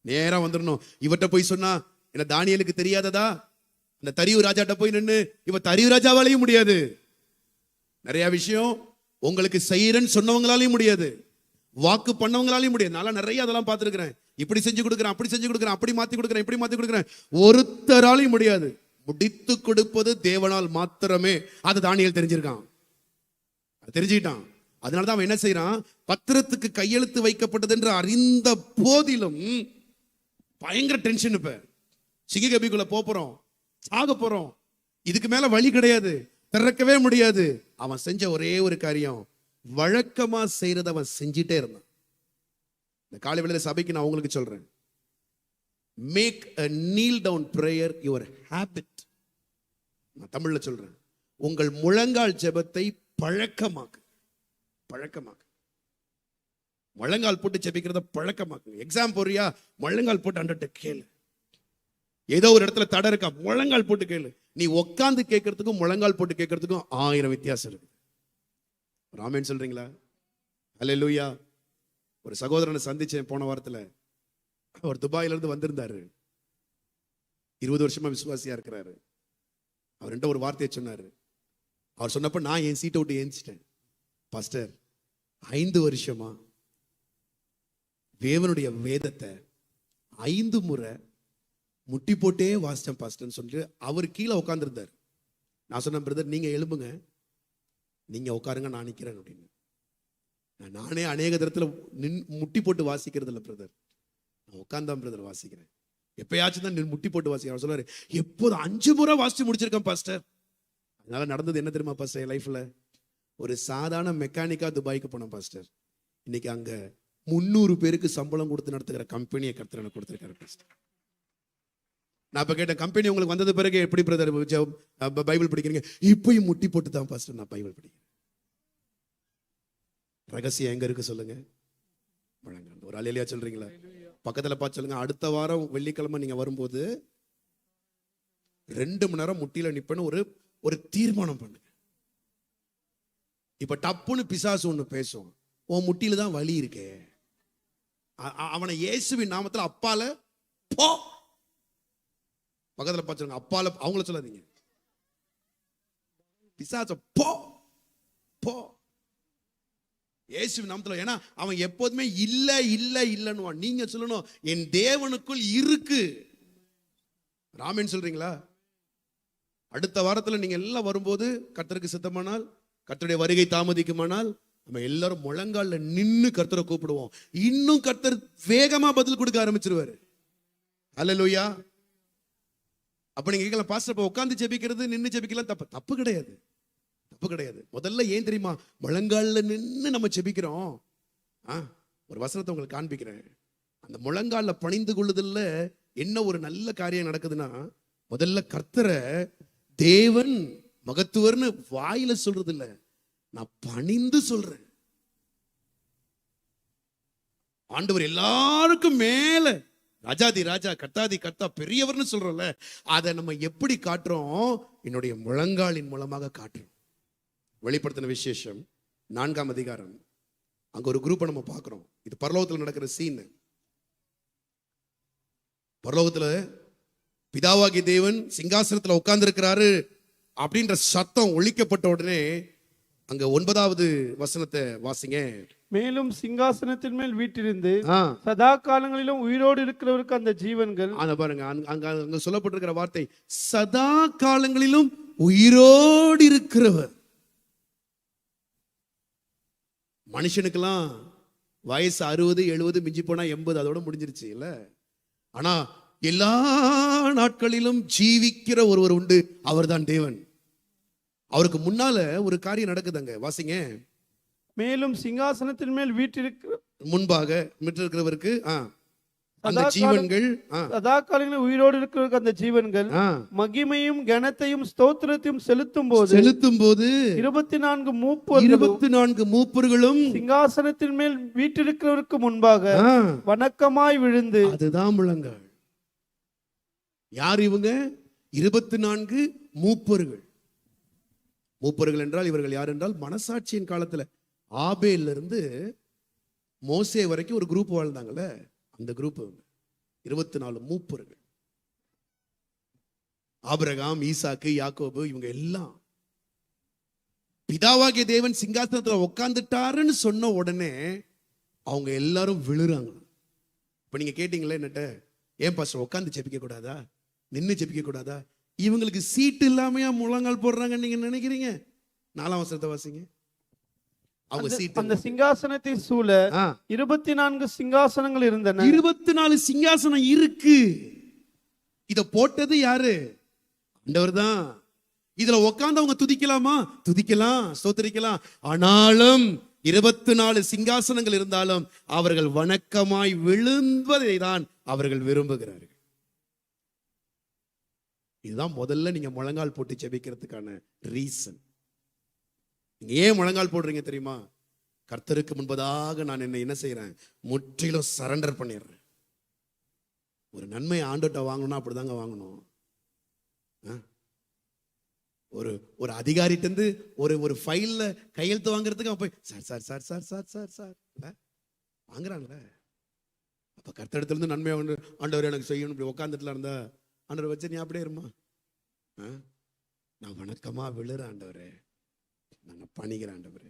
நேரா வந்துடணும். இவர்கிட்ட போய் சொன்னா என்ன தானியேலுக்கு தெரியாததா? இந்த தரியு ராஜாட்ட போய் நின்று இவ தரியு ராஜாவாலையும் முடியாது. நிறைய விஷயம் உங்களுக்கு செய்யறேன்னு சொன்னவங்களாலையும் முடியாது, வாக்கு பண்ணவங்களாலையும் முடியாது. நான் நிறைய அதெல்லாம் பார்த்துருக்கிறேன். இப்படி செஞ்சு கொடுக்குறேன், அப்படி செஞ்சு கொடுக்குறேன், அப்படி மாத்தி கொடுக்குறேன், இப்படி மாத்தி கொடுக்குறேன், ஒருத்தராலையும் முடியாது. முடித்து கொடுப்பது தேவனால் மாத்திரமே. அது தானியேல் தெரிஞ்சிருக்கான், தெரிஞ்சுக்கிட்டான். அதனாலதான் அவன் என்ன செய்யறான், பத்திரத்துக்கு கையெழுத்து வைக்கப்பட்டது என்று அறிந்த போதிலும் பயங்கர டென்ஷன். இப்ப சிங்க கபிக்குள்ள போறோம், சாக போறோம், இதுக்கு மேல வழி கிடையாது, திறக்கவே முடியாது. அவன் செஞ்ச ஒரே ஒரு காரியம், வழக்கமா செய்யறத அவன் செஞ்சிட்டே இருந்தான். இந்த காலை வேளையில சபைக்கு நான் உங்களுக்கு சொல்றேன், make a kneel down prayer your habit. நான் தமிழ்ல சொல்றேன், உங்கள் முழங்கால் ஜெபத்தை பழக்கமாக்கு. பழக்கமாக்கு. முழங்கால் போட்டு ஜெபிக்கிறத பழக்கமாக்குங்க. எக்ஸாம் போறியா, முழங்கால் போட்டு ஆண்டவர்ட்ட கேளு. ஏதோ ஒரு இடத்துல தடை இருக்கா, முழங்கால் போட்டு கேளு. நீ உட்கார்ந்து கேட்கறதுக்கும் முழங்கால் போட்டு கேட்கறதுக்கும் 1000 வித்தியாசம் இருக்கு. ஆமென் சொல்றீங்களா? அல்லேலூயா. ஒரு சகோதரனை சந்திச்சேன் போன வாரத்துல. அவர் துபாயில இருந்து வந்திருந்தாரு. 20 வருஷமா விசுவாசியா இருக்கிறாரு. அவர்கிட்ட ஒரு வார்த்தையை சொன்னாரு. அவர் சொன்னப்ப நான் என் சீட்டை விட்டு ஏஞ்சிட்டேன். பாஸ்டர், 5 வருஷமா தேவனுடைய வேதத்தை 5 முறை முட்டி போட்டே வாசிச்சேன் பாஸ்டர்னு சொல்லிட்டு அவர் கீழே உட்காந்துருந்தார். நான் சொன்னேன், பிரதர் நீங்க எழும்புங்க, நீங்க உட்காருங்க, நான் நிக்கிறேன் அப்படின்னு. நானே அநேக தரத்துல முட்டி போட்டு வாசிக்கிறது இல்லை பிரதர், நான் உட்கார்ந்தான் பிரதர் வாசிக்கிறேன். எப்பயாச்சும் தான் முட்டி போட்டு வாசிக்கிறேன். அவர் சொன்னாரு, எப்போது 5 முறை வாசிச்சு முடிச்சிருக்கேன் பாஸ்டர். அதனால நடந்தது என்ன தெரியுமா பாஸ்டர்? என் லைஃப்ல ஒரு சாதாரண மெக்கானிக்கா துபாய்க்கு போனேன் பாஸ்டர். இன்னைக்கு அங்க 300 பேருக்கு சம்பளம் கொடுத்து நடத்துகிற கம்பெனியை கர்த்தர் எனக்கு கொடுத்திருக்காரு பாஸ்டர். நான் இப்ப கேட்டேன், கம்பெனி உங்களுக்கு வந்தது பிறகு எப்படி பிரதர் பைபிள் படிக்கிறீங்க? இப்பயும் முட்டி போட்டு தான் பாஸ்டர் நான் பைபிள் படிக்கிறேன். ரகசியம் எங்க இருக்கு சொல்லுங்க? முழங்கால். ஒரு அல்லேலூயா சொல்றீங்களா? பக்கத்துல பார்த்து சொல்லுங்க, அடுத்த வாரம் வெள்ளிக்கிழமை நீங்க வரும்போது 2 மணி நேரம் முட்டியில நிப்பேன்னு ஒரு தீர்மானம் பண்ணுங்க. இப்ப டப்புன்னு பிசாசு ஒண்ணு பேசும், உன் முட்டியில தான் வலி இருக்கே, அவனை இயேசுவின் நாமத்துல அப்பால போ. பக்கத்துல பார்த்து சொல்லுங்க, அப்பால, அவங்கள சொல்லாதீங்க, பிசாச போ போ இயேசுவின் நாமத்துல. ஏன்னா அவன் எப்போதுமே இல்ல இல்ல இல்லன்னு. நீங்க சொல்லணும், என் தேவனுக்குள் இருக்கு. ராமன் சொல்றீங்களா? அடுத்த வாரத்துல நீங்க எல்லாம் வரும்போது கர்த்தருக்கு சித்தமானால், கர்த்தருடைய வருகை தாமதிக்குமானால், நம்ம எல்லாரும் முழங்கால்ல நின்னு கர்த்தரை கூப்பிடுவோம். இன்னும் கர்த்தர் வேகமா பதில் கொடுக்க ஆரம்பிச்சிருவாரு. அல்லேலூயா. அப்ப நீங்க கேட்கலாம், பாஸ்டர் இப்ப உட்கார்ந்து ஜெபிக்கிறது நின்னு ஜெபிக்கலாம் தப்பு கிடையாது, தப்பு கிடையாது. முதல்ல ஏன் தெரியுமா முழங்கால்ல நின்னு நம்ம ஜெபிக்கிறோம்? ஒரு வசனத்தை உங்களுக்கு காண்பிக்கிறேன். அந்த முழங்கால்ல பணிந்து கொள்ளுதல்ல என்ன ஒரு நல்ல காரியம் நடக்குதுன்னா, முதல்ல கர்த்தரை தேவன் மகத்துவர்னு வாயில சொல்றது இல்ல, நான் பணிந்து சொல்றேன். ஆண்டவர் எல்லாருக்கும் மேல ராஜாதி ராஜா கர்த்தாதி கர்த்தா பெரியவர்னு சொல்றோம்ல, அதை நம்ம எப்படி காட்டுறோம்? என்னுடைய முழங்காலின் மூலமாக காட்டுறோம். வெளிப்படுத்தின விசேஷம் 4ஆம் அதிகாரம், அங்க ஒரு குரூப்பை நம்ம பார்க்கிறோம். இது பரலோகத்தில் நடக்கிற சீன். பரலோகத்துல பிதாவாகிய தேவன் சிங்காசனத்துல உட்கார்ந்து இருக்கிறாரு அப்படின்ற சத்தம் ஒலிக்கப்பட்ட உடனே அங்க 9வது வசனத்தை வாசிங்க. மேலும் சிங்காசனத்தின் மேல் வீற்றிருந்து சதா காலங்களிலும் உயிரோடு இருக்கிறவருக்கு அந்த ஜீவன்கள். அத பாருங்க, அங்க சொல்லப்பட்டிருக்கிற வார்த்தை சதா காலங்களிலும் உயிரோடு இருக்கிறவர். மனுஷனுக்கெல்லாம் வயசு 60 70 மிஞ்சி போனா 80, அதோட முடிஞ்சிருச்சு இல்ல. ஆனா எல்லா நாட்களிலும் ஜீவிக்கிற ஒருவர் உண்டு, அவர்தான் தேவன். அவருக்கு முன்னால ஒரு காரியம் நடக்குதுங்க, வாசிங்க. மேலும் சிங்காசனத்தின் மேல் வீற்றிருக்கிற முன்பாக விட்டிருக்கிறவருக்கு அந்த ஜீவன்கள், சதா காலங்களிலும் உயிரோடு இருக்கிறவருக்கு அந்த ஜீவன்கள் மகிமையும் கனத்தையும் ஸ்தோத்திரத்தையும் செலுத்தும் போது 24 மூப்பர்களும் சிங்காசனத்தின் மேல் வீற்றிருக்கிறவருக்கு முன்பாக வணக்கமாய் விழுந்து. அதுதான் முழங்கால். யார் இவங்க? 24 மூப்பர்கள். மூப்பர்கள் என்றால் இவர்கள் யார் என்றால், மனசாட்சியின் காலத்துல ஆபேல்ல இருந்து மோசே வரைக்கும் ஒரு குரூப் வாழ்ந்தாங்கல்ல, அந்த குரூப் 24 மூப்பர்கள். ஆபிரகாம், ஈசாக்கு, யாக்கோபு, இவங்க எல்லாம் பிதாவாகிய தேவன் சிங்காசனத்துல உட்கார்ந்துட்டாருன்னு சொன்ன உடனே அவங்க எல்லாரும் விழுறாங்க. இப்ப நீங்க கேட்டீங்களே என்னட்ட, ஏன் பாஸ்டர் உட்கார்ந்து ஜெபிக்க கூடாதா, நின்னு ஜெபிக்க கூடாதா? இவங்களுக்கு சீட்டு இல்லாமையா முழங்கால் போடுறாங்கன்னு நீங்க நினைக்கிறீங்க? 4ஆம் வசனத்தை வாசிங்க. அவங்க சீட்டு, அந்த சிங்காசனத்தை சூழ 24 சிங்காசனங்கள் இருந்தன. 24 சிங்காசனம் இருக்கு. இத போட்டது யாரு? ஆண்டவர் தான். இதுல உட்கார்ந்து அவங்க துதிக்கலாமா? துதிக்கலாம், ஸ்தோத்திரிக்கலாம். ஆனாலும் 24 சிங்காசனங்கள் இருந்தாலும் அவர்கள் வணக்கமாய் விழுந்ததை தான் அவர்கள் விரும்புகிறார்கள். இதுதான் முதல்ல நீங்க முழங்கால் போட்டு ஜெபிக்கிறதுக்கான ரீசன். நீங்க ஏன் முழங்கால் போடுறீங்க தெரியுமா? கர்த்தருக்கு முன்பதாக நான் என்ன செய்யறேன்? முற்றிலும் சரண்டர் பண்ணிடுறேன். ஒரு நன்மையை ஆண்டோட்ட வாங்கணும்னா அப்படிதாங்க வாங்கணும். ஒரு ஒரு அதிகாரிட்டு ஒரு ஒரு ஃபைல்ல கையெழுத்து வாங்குறதுக்கு அவன் போய் sir sir sir sir sir sir sir வாங்குறான்ல. அப்ப கர்த்தரிடத்துல இருந்து நன்மையை ஆண்டவர் எனக்கு செய்யணும் இப்படி உட்காந்துட்டுல இருந்தா ஆண்டவர் வச்சு நீ அப்படியே இருமா, நான் வணக்கமா விழுறேன் ஆண்டவரே, நான் பணிகிறேன் ஆண்டவரே.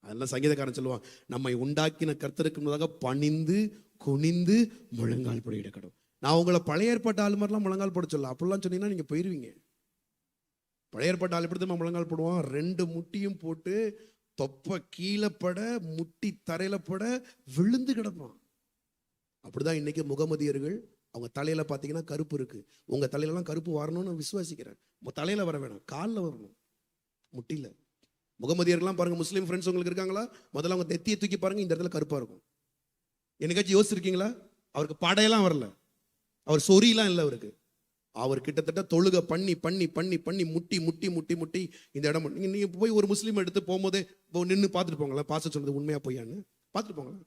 அதெல்லாம் சங்கீதக்காரன் சொல்லுவான், நம்மை உண்டாக்கின கர்த்தருக்கு முன்னதாக பணிந்து குனிந்து முழங்கால் படியிட கடவுள். நான் உங்களை பழைய ஏற்பாட்டு ஆள் மாதிரிலாம் முழங்கால் போட சொல்ல, அப்படிலாம் சொன்னீங்கன்னா நீங்க போயிருவீங்க. பழைய ஏற்பாட்டு ஆள் எப்படி தான் முழங்கால் போடுவான், 2 முட்டியும் போட்டு தொப்பை கீழே பட முட்டி தரையில பட விழுந்து கிடப்பான். அப்படிதான் இன்னைக்கு முகமதியர்கள், அவங்க தலையில பாத்தீங்கன்னா கருப்பு இருக்கு. உங்க தலையிலலாம் கருப்பு வரணும்னு நான் விசுவாசிக்கிறேன். உங்க தலையில வர வேணாம், காலில் வரணும், முட்டியில. முகமதியர்கள்லாம் பாருங்க, முஸ்லீம் ஃப்ரெண்ட்ஸ் உங்களுக்கு இருக்காங்களா, முதல்ல அவங்க நெத்தியை தூக்கி பாருங்க, இந்த இடத்துல கருப்பா இருக்கும். என்னைக்காச்சும் யோசிச்சிருக்கீங்களா? அவருக்கு படையெல்லாம் வரல, அவர் சொரியெல்லாம் இல்லை அவருக்கு. அவர் கிட்டத்தட்ட தொழுகை பண்ணி பண்ணி பண்ணி பண்ணி முட்டி முட்டி முட்டி முட்டி இந்த இடம். நீங்க போய் ஒரு முஸ்லீம் எடுத்து போகும்போது நின்று பார்த்துட்டு போங்களேன், பாச சொன்னது உண்மையா பொய்யான்னு பார்த்துட்டு போங்களேன்.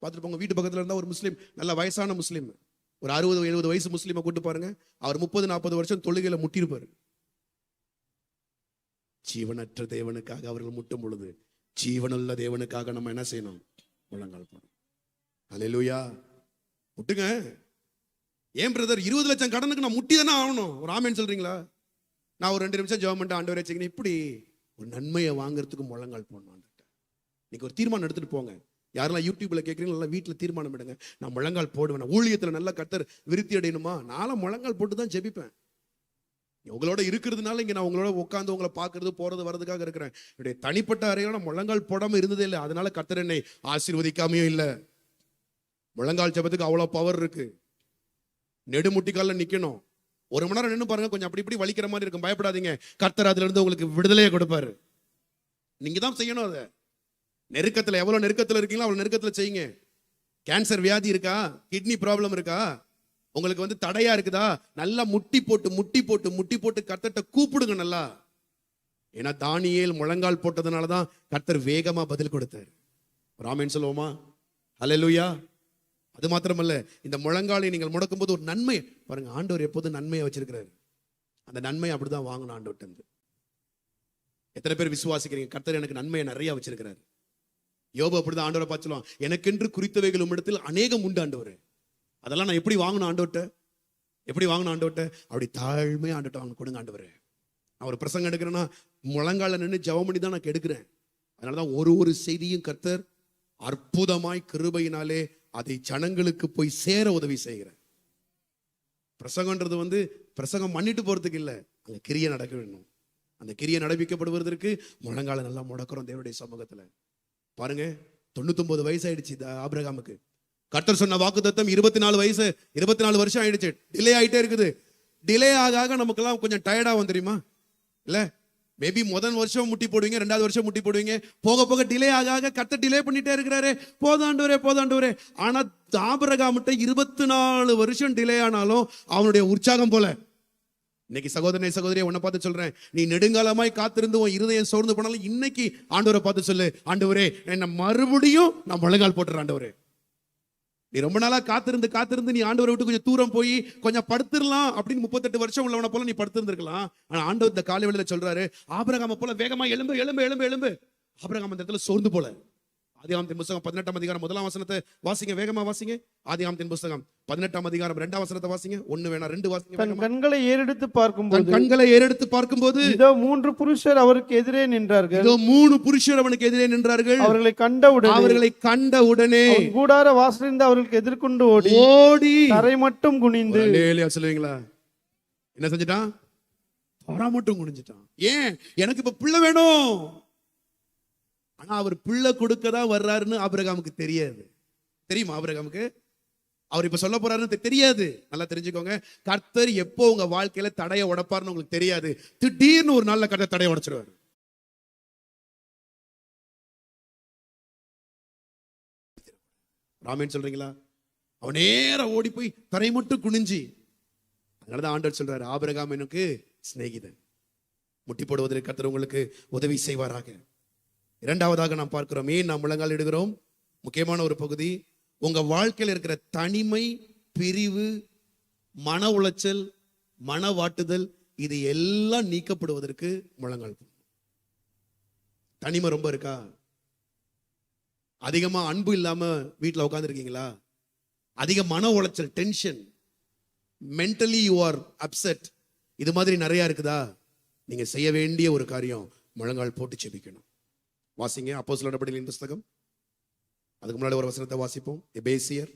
பார்த்துட்டு போங்க. வீட்டு பக்கத்துல இருந்தா ஒரு முஸ்லீம், நல்ல வயசான முஸ்லீம், ஒரு 60-70 வயசு முஸ்லீமை கூட்டு பாருங்க, அவர் 30-40 வருஷம் தொழுகையில முட்டிருப்பாரு. ஜீவனற்ற தேவனுக்காக அவர்கள் முட்டும் பொழுது ஜீவனுள்ள தேவனுக்காக நம்ம என்ன செய்யணும்? முழங்கால் போடணும். அல்லேலூயா. முட்டுங்க. ஏன் பிரதர் 20 லட்சம் கடனுக்கு நான் முட்டி தானே ஆகணும்? ஒரு ஆமேன்னு சொல்றீங்களா? நான் ஒரு 2 நிமிஷம் ஜெபம் பண்ணிட்டு ஆண்டவரே வச்சுக்கணும். இப்படி ஒரு நன்மையை வாங்குறதுக்கு முழங்கால் போடணும். இன்னைக்கு ஒரு தீர்மானம் எடுத்துட்டு போங்க. யாரெல்லாம் யூடியூப்ல கேட்குறீங்க, நல்லா வீட்டில் தீர்மானம் எடுங்க. நான் முழங்கால் போடுவேன், ஊழியத்தில் நல்லா கர்த்தர் விருத்தி அடையணுமா, நானும் முழங்கால் போட்டு தான் ஜெபிப்பேன். உங்களோட இருக்கிறதுனால இங்க நான் உங்களோட உட்காந்து உங்களை பார்க்கறது போறது வர்றதுக்காக இருக்கிறேன். என்னுடைய தனிப்பட்ட அறையில முழங்கால் போடாம இருந்ததே இல்லை. அதனால கர்த்தர் என்னை ஆசீர்வதிக்காமையும் இல்லை. முழங்கால் ஜெபத்துக்கு அவ்வளவு பவர் இருக்கு. நெடுமுட்டிக்கால நிக்கணும். 1 மணி நேரம் நின்று பாருங்க, கொஞ்சம் அப்படி இப்படி வலிக்கிற மாதிரி இருக்கும், பயப்படாதீங்க. கர்த்தர் அதுல இருந்து உங்களுக்கு விடுதலையை கொடுப்பாரு. நீங்க தான் செய்யணும். அதை நெருக்கத்துல, எவ்வளவு நெருக்கத்துல இருக்கீங்களோ அவ்வளவு நெருக்கத்துல செய்யுங்க. கேன்சர் வியாதி இருக்கா, கிட்னி ப்ராப்ளம் இருக்கா, உங்களுக்கு தடையா இருக்குதா, நல்லா முட்டி போட்டு முட்டி போட்டு முட்டி போட்டு கர்த்தர்ட்ட கூப்பிடுங்க நல்லா. ஏன்னா தானியேல் முழங்கால் போட்டதுனாலதான் கர்த்தர் வேகமா பதில் கொடுத்தார். ராமேன் சொல்லுவோமா? அல்லேலூயா. அது மாத்திரமல்ல, இந்த முழங்காலை நீங்கள் முடக்கும் போது ஒரு நன்மை பாருங்க. ஆண்டவர் எப்போதும் நன்மையை வச்சிருக்கிறாரு. அந்த நன்மை அப்படிதான் வாங்கணும் ஆண்டவர்ட்ட இருந்து. எத்தனை பேர் விசுவாசிக்கிறீங்க கர்த்தர் எனக்கு நன்மையை நிறைய வச்சிருக்கிறாரு? யோபு அப்படிதான் ஆண்டவரை பார்த்து சொல்லுவான், எனக்கென்று குறித்தவைகள் உம்மிடத்தில் அநேகம் உண்டு ஆண்டவரே. அதெல்லாம் நான் எப்படி வாங்கணும் ஆண்டவர்ட்ட? எப்படி வாங்கணும் ஆண்டவர்ட்ட? அப்படி தாழ்மையா ஆண்டவர்ட்ட வாங்க கொடுங்க ஆண்டவரே. நான் ஒரு பிரசங்கம் எடுக்கிறேன்னா முழங்கால நின்று ஜெபம் பண்ணி தான் நான் எடுக்கிறேன். அதனாலதான் ஒரு செய்தியும் கர்த்தர் அற்புதமாய் கிருபையினாலே அதை ஜனங்களுக்கு போய் சேர உதவி செய்கிறேன். பிரசங்கன்றது பிரசங்கம் பண்ணிட்டு போறதுக்கு இல்லை, அங்க கிரியை நடக்க வேணும். அந்த கிரியை நடப்பிக்கப்படுவதற்கு முழங்கால நல்லா முடக்கிறோம் தேவனுடைய சமூகத்துல. பாருங்க, 99 வயசு ஆயிடுச்சு ஆபிரகாமுக்கு. கர்த்தர் சொன்ன வாக்குத்தத்தம் 24 வருஷம் ஆயிடுச்சு. டிலே ஆயிட்டே இருக்குது. டிலே ஆக நமக்கெல்லாம் கொஞ்சம் டயர்ட் ஆகும் தெரியுமா? இல்ல, மேபி முதல் வருஷம் முட்டி போடுவீங்க, 2வது வருஷம் முட்டி போடுவீங்க. போக போக டிலே ஆக கர்த்தர் டிலே பண்ணிட்டே இருக்கிறாரு. போதாண்டவரே. ஆனா ஆபிரகாம்கிட்ட 24 வருஷம் டிலே ஆனாலும் அவனுடைய உற்சாகம் போல. இன்னைக்கு சகோதரியை உன்னை பார்த்து சொல்றேன், நீ நெடுங்காலமாய் காத்திருந்து உன் இருதயம் சோர்ந்து போனாலும் இன்னைக்கு ஆண்டவரை பார்த்து சொல்லு, ஆண்டவரே என்ன மறுபடியும் நான் முழங்கால் போட்டுறேன் ஆண்டவரே. நீ ரொம்ப நாளா காத்திருந்து நீ ஆண்டவரை விட்டு கொஞ்சம் தூரம் போய் கொஞ்சம் படுத்துடலாம் அப்படின்னு 38 வருஷம் உள்ளவனை போல நீ படுத்திருந்திருக்கலாம். ஆனா ஆண்டவர் இந்த காலை வேளையில சொல்றாரு, ஆபிரகாமை போல வேகமா எழும்பு. ஆபிரகாம் அந்த இடத்துல சோர்ந்து போல. ஆதியாகமத்தின் புத்தகம் 18ஆம் அதிகாரம் 1ஆம் வசனத்தை வாசிங்க, வேகமா வாசிங்க. ஆதியாகமத்தின் புத்தகம் 18ஆம் அதிகாரம் 2ஆம் வசனத்தை வாசிங்க. 1 வேணா 2 வாசிங்க. தன் கண்களை ஏறெடுத்து பார்க்கும்போது இதோ 3 புருஷர் அவருக்கு எதிரே நின்றார்கள். அவர்களை கண்டவுடனே கூடார வாசலிருந்து அவர்களுக்கு எதிர்கொண்டு ஓடி தரை மட்டும் குனிந்து. சொல்லுவீங்களா? என்ன செஞ்சிட்டான்? தரை மட்டும் குனிஞ்சிட்டான். ஏன்? எனக்கு இப்ப பிள்ளை வேணும். ஆனா அவர் பிள்ளை கொடுக்கதான் வர்றாருன்னு ஆபிரகாமுக்கு தெரியாது. தெரியுமா ஆபிரகாமுக்கு? அவர் இப்ப சொல்ல போறாருன்னு தெரியாது. நல்லா தெரிஞ்சுக்கோங்க, கர்த்தர் எப்போ உங்க வாழ்க்கையில தடையை உடைப்பாருன்னு உங்களுக்கு தெரியாது. திடீர்னு ஒரு நாள்ல கர்த்தர் தடையை உடைச்சிருவாரு. ராமேன் சொல்றீங்களா? அவன் நேரா ஓடி போய் தரை மட்டும் குனிஞ்சி. அதனாலதான் ஆண்டவர் சொல்றாரு, ஆபிரகாம் எனக்கு சிநேகிதன். முட்டி போடுவதற்கு கர்த்தர் உங்களுக்கு உதவி செய்வாராக. 2வதாக நாம் பார்க்கிறோம், ஏன் நாம் முழங்கால் இடுகிறோம்? முக்கியமான ஒரு பகுதி, உங்க வாழ்க்கையில் இருக்கிற தனிமை, பிரிவு, மன உளைச்சல், மன வாட்டுதல், இது எல்லாம் நீக்கப்படுவதற்கு முழங்கால் போடணும். தனிமை ரொம்ப இருக்கா? அதிகமா அன்பு இல்லாம வீட்டில் உட்கார்ந்து இருக்கீங்களா? அதிக மன உளைச்சல், tension, mentally you are upset, இது மாதிரி நிறைய இருக்குதா? நீங்க செய்ய வேண்டிய ஒரு காரியம், முழங்கால் போட்டு ஜெபிக்கணும். வாசிங்க அப்போஸ்தலர் நடபடிகளின் புஸ்தகம். அதுக்கு முன்னாடி ஒரு வசனத்தை வாசிப்போம். எபேசியர்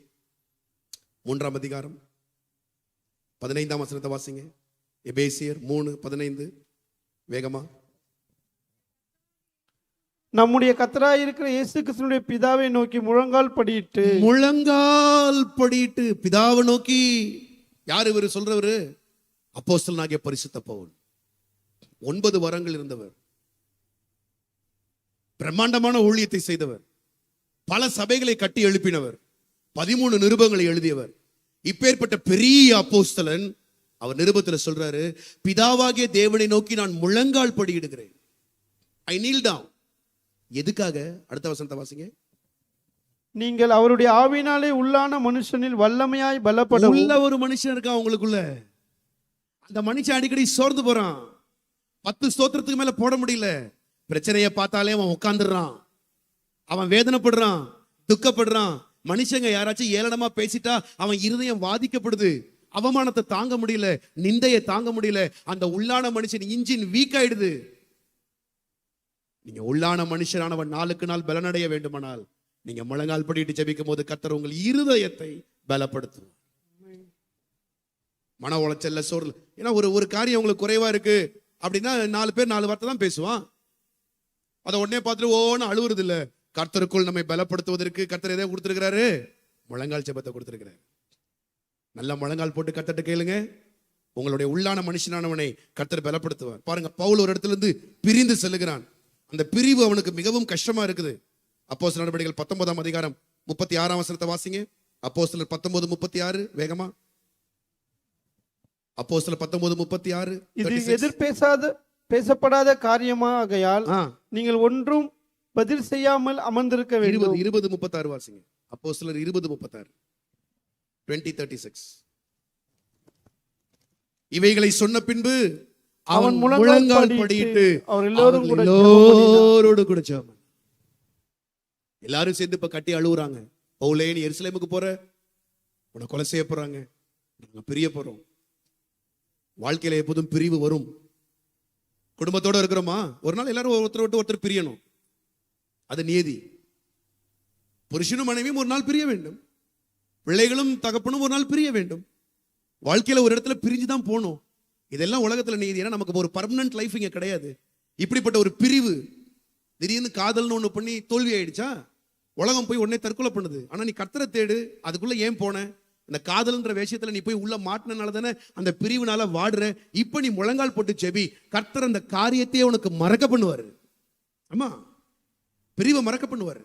3ஆம் அதிகாரம் 15ஆம் வசனத்தை வாசிங்க. எபேசியர் 3:15 வேகமா. நம்முடைய கர்த்தராயிருக்கிற இயேசு கிறிஸ்துவினுடைய பிதாவை நோக்கி முழங்கால் படியிட்டு பிதாவை நோக்கி. யார் இவர் சொல்றவரு? அப்போஸ்தலனாகிய பரிசுத்த பவுல். 9 வரங்கள் இருந்தவர், பிரம்மாண்டமான ஊழியத்தை செய்தவர், பல சபைகளை கட்டி எழுப்பினவர், 13 நிருபங்களை எழுதியவர். இப்பேற்பட்ட பெரிய அப்போஸ்தலன் அவர் நிருபத்தில் சொல்றாரு, பிதாவாகிய தேவனை நோக்கி நான் முழங்கால் படியிடுகிறேன். ஐ நீல் டவுன். எதுக்காக? அடுத்த வசனத்தை வாசிங்க. நீங்கள் அவருடைய ஆவியினாலே உள்ளான மனுஷனில் வல்லமையாய் பலப்பட. உள்ள ஒரு மனுஷன் இருக்கான் உங்களுக்குள்ள. அந்த மனுஷன் அடிக்கடி சோர்ந்து போறான். 10 ஸ்தோத்திரத்துக்கு மேல போட முடியல. பிரச்சனையை பார்த்தாலே அவன் உட்கார்ந்துடுறான், அவன் வேதனைப்படுறான், துக்கப்படுறான். மனுஷங்க யாராச்சும் ஏளனமா பேசிட்டா அவன் இருதயம் வாதிக்கப்படுது. அவமானத்தை தாங்க முடியல, நிந்தையை தாங்க முடியல. அந்த உள்ளான மனுஷன் இன்ஜின் வீக் ஆயிடுது. நீங்க உள்ளான மனுஷனானவன் நாளுக்கு நாள் பலனடைய வேண்டுமானால் நீங்க முழங்கால் படிட்டு ஜெபிக்கும் போது கர்த்தர் உங்கள் இருதயத்தை பலப்படுத்துவார். மன உளைச்சல்ல சோர்ல, ஏன்னா ஒரு காரியம் உங்களுக்கு குறைவா இருக்கு அப்படின்னா 4 பேர் 4 வார்த்தை தான் பேசுவான். அதை உடனே பார்த்துட்டு ஓன்னு அழுவுறது இல்ல. கர்த்தருக்குள் நம்மை பலப்படுத்துவதற்கு கர்த்தர் எதை கொடுத்திருக்கிறாரு? முழங்கால் ஜெபத்தை கொடுத்திருக்கிறாரு. நல்ல முழங்கால் போட்டு கர்த்தர்ட்ட கேளுங்க. உங்களுடைய உள்ளான மனுஷனானவனை கர்த்தர் பலப்படுத்துவார். பாருங்க, பவுல் ஒரு இடத்துல இருந்து பிரிந்து செல்லுகிறான். அந்த பிரிவு அவனுக்கு மிகவும் கஷ்டமா இருக்குது. அப்போஸ்தலர் நடபடிகள் 19ஆம் அதிகாரம் 36ஆம் வசனத்தை வாசிங்க. அப்போஸ்தலர் 19:36 வேகமா. அப்போஸ்தலர் 19:36. இது பேசப்படாத காரியமாகையால் நீங்கள் ஒன்றும் பதில் செய்யாமல் அமர்ந்திருக்க வேண்டும். 20:36 வாசிங்க. அப்போஸ்தலர் 20:36. 20:36. இவைகளை சொன்ன பின்பு அவன் முழங்கால் படியிட்டு அவர் எல்லோரோடு கூட ஜெபம். எல்லாரும் சேர்ந்து இப்ப கட்டி அழுகுறாங்க. பவுலே, நீ எருசலேமுக்கு போற, உன்னை கொலை செய்ய போறாங்க, நாங்க பிரிய போறோம். வாழ்க்கையில எப்போதும் பிரிவு வரும். குடும்பத்தோட இருக்கிறோமா, ஒரு நாள் எல்லாரும் ஒருத்தர் விட்டு ஒருத்தர் பிரியணும். அது நியதி. புருஷனும் மனைவியும் ஒரு நாள் பிரிய வேண்டும். பிள்ளைகளும் தகப்பனும் ஒரு நாள் பிரிய வேண்டும். வாழ்க்கையில ஒரு இடத்துல பிரிஞ்சுதான் போகணும். இதெல்லாம் உலகத்துல நீதி. ஏன்னா நமக்கு ஒரு பர்மனன்ட் லைஃப் இங்க கிடையாது. இப்படிப்பட்ட ஒரு பிரிவு, திடீர்னு காதல்னு ஒண்ணு பண்ணி தோல்வி ஆயிடுச்சா, உலகம் போய் உடனே தற்கொலை பண்ணுது. ஆனா நீ கர்த்தரை தேடு. அதுக்குள்ள ஏன் போன? இந்த காதல்ன்ற விஷயத்துல நீ போய் உள்ள மாட்டினால தானே அந்த பிரிவுனால வாடுற. இப்ப நீ முழங்கால் போட்டு ஜெபி. கர்த்தர் அந்த காரியத்தையே உனக்கு மறக்க பண்ணுவாரு. ஆமா, பிரிவை மறக்க பண்ணுவாரு.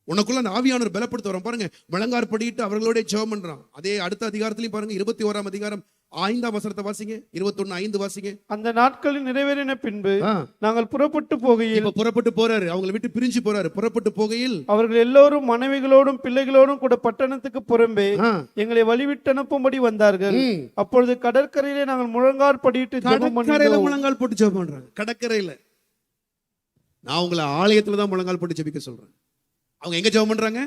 உனக்குள்ள அந்த ஆவியானவர் பலப்படுத்த வரும். பாருங்க, முழங்கால் படிட்டு அவர்களோட ஜெபம் பண்றான். அதே அடுத்த அதிகாரத்திலையும் பாருங்க, 21ஆம் அதிகாரம் 5ஆம் வசனத்தை வாசிங்க. 21:5 வாசிங்க. அந்த நாட்களில் நிறைவேறின பின்பு நாங்கள் புறப்பட்டு போகையில். புறப்பட்டு போறாரு, அவங்களை விட்டு பிரிஞ்சு போறாரு. புறப்பட்டு போகையில் அவர்கள் எல்லோரும் மனைவிகளோடும் பிள்ளைகளோடும் கூட பட்டணத்துக்கு புறம்பே எங்களை வழிவிட்டு அனுப்பும்படி வந்தார்கள். அப்பொழுது கடற்கரையிலே நாங்கள் முழங்கால் படிட்டு முழங்கால் போட்டு ஜெபம் பண்றாங்க. கடற்கரையில. நான் உங்களை ஆலயத்துல தான் முழங்கால் போட்டு ஜெபிக்க சொல்றேன். அவங்க எங்க ஜெபம் பண்றாங்க?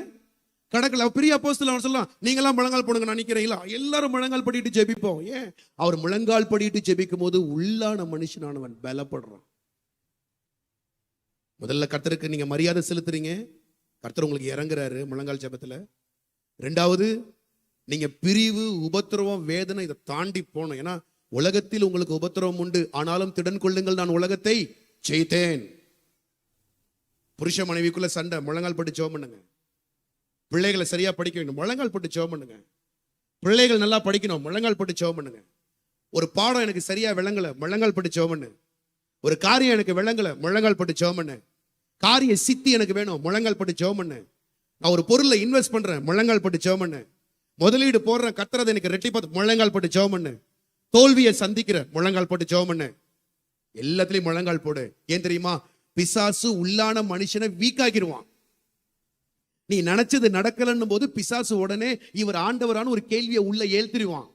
கடற்கரை. பெரிய அப்போஸ்தலன் அவர் சொல்லலாம், நீங்களாம் முழங்கால் போடுங்க நான் நினைக்கிறீங்களா? எல்லாரும் முழங்கால் படிட்டு ஜெபிப்போம். ஏன்? அவர் முழங்கால் படிட்டு ஜெபிக்கும் போது உள்ளான மனுஷனானவன் பலப்படுறான். முதல்ல கர்த்தருக்கு நீங்க மரியாதை செலுத்துறீங்க, கர்த்தர் உங்களுக்கு இறங்குறாரு முழங்கால் ஜெபத்துல. 2வது, நீங்க பிரிவு, உபத்திரவம், வேதனை இதை தாண்டி போகணும். ஏன்னா உலகத்தில் உங்களுக்கு உபத்திரவம் உண்டு, ஆனாலும் திடன் கொள்ளுங்கள், நான் உலகத்தை ஜெயித்தேன். புருஷ மனைவிக்குள்ள சண்டை, முழங்கால் போட்டு ஜெபம் பண்ணுங்க. பிள்ளைகளை சரியா படிக்க வேண்டும், முழங்கால் போட்டு ஜெபம் பண்ணுங்க. பிள்ளைகள் நல்லா படிக்கணும், முழங்கால் போட்டு ஜெபம் பண்ணுங்க. ஒரு பாடம் எனக்கு சரியா விளங்கல, முழங்கால் போட்டு ஜெபம் பண்ணு. ஒரு காரியம் எனக்கு விளங்கல, முழங்கால் போட்டு ஜெபம் பண்ணு. காரிய சித்தி எனக்கு வேணும், முழங்கால் போட்டு ஜெபம் பண்ணு. நான் ஒரு பொருளை இன்வெஸ்ட் பண்றேன், முழங்கால் போட்டு ஜெபம் பண்ணு. முதலீடு போடுறேன், கத்துறது எனக்கு ரெட்டிப்பா, முழங்கால் போட்டு ஜெபம் பண்ணு. தோல்வியை சந்திக்கிற, முழங்கால் போட்டு ஜெபம் பண்ணு. எல்லாத்துலயும் முழங்கால் போடு. ஏன் தெரியுமா? பிசாசு உள்ளான மனுஷனை வீக் ஆக்கிடுவான். நீ நினைச்சது நடக்கலன்னும் போது பிசாசு உடனே இவர் ஆண்டவரான ஒரு கேள்வியை உள்ள ஏழ்த்திருவான்.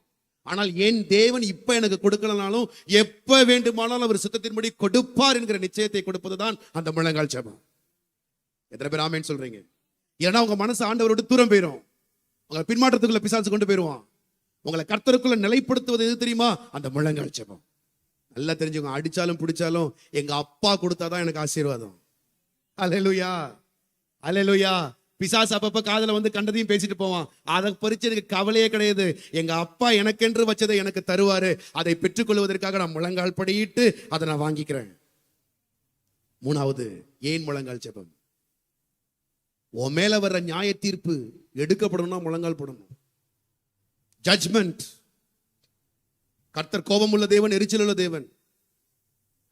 ஆனால் என் தேவன் இப்ப எனக்கு கொடுக்கலனாலும் எப்ப வேண்டுமானாலும் அவர் சுத்தத்தின்படி கொடுப்பார் என்கிற நிச்சயத்தை கொடுப்பதுதான் அந்த முழங்கால் ஜெபம். எத்தனை பேர் ஆமென் சொல்றீங்க? ஏன்னா உங்க மனசு ஆண்டவரோட தூரம் போயிடும். உங்களை பின்மாற்றத்துக்குள்ள பிசாசு கொண்டு போயிடுவான். உங்களை கர்த்தருக்குள்ள நிலைப்படுத்துவது எது தெரியுமா? அந்த முழங்கால் ஜெபம். நல்லா தெரிஞ்சுக்கோங்க, அடிச்சாலும் பிடிச்சாலும் எங்க அப்பா கொடுத்தாதான் எனக்கு ஆசீர்வாதம். அல்லேலூயா, அல்லேலூயா. பிசாசு அப்பப்ப காதுல வந்து கண்டதையும் பேசிட்டு போவான். அதை பறிச்சு எனக்கு கவலையே கிடையாது. எங்க அப்பா எனக்கென்று வச்சதை எனக்கு தருவாரு. அதை பெற்றுக்கொள்வதற்காக நான் முழங்கால் படியிட்டு அதை நான் வாங்கிக்கிறேன். மூணாவது, ஏன் முழங்கால் ஜெபம்? உன் மேல வர்ற நியாய தீர்ப்பு எடுக்கப்படணும்னா முழங்கால் போடணும். ஜட்ஜ்மெண்ட். கர்த்தர் கோபம் உள்ள தேவன், எரிச்சல் உள்ள தேவன்.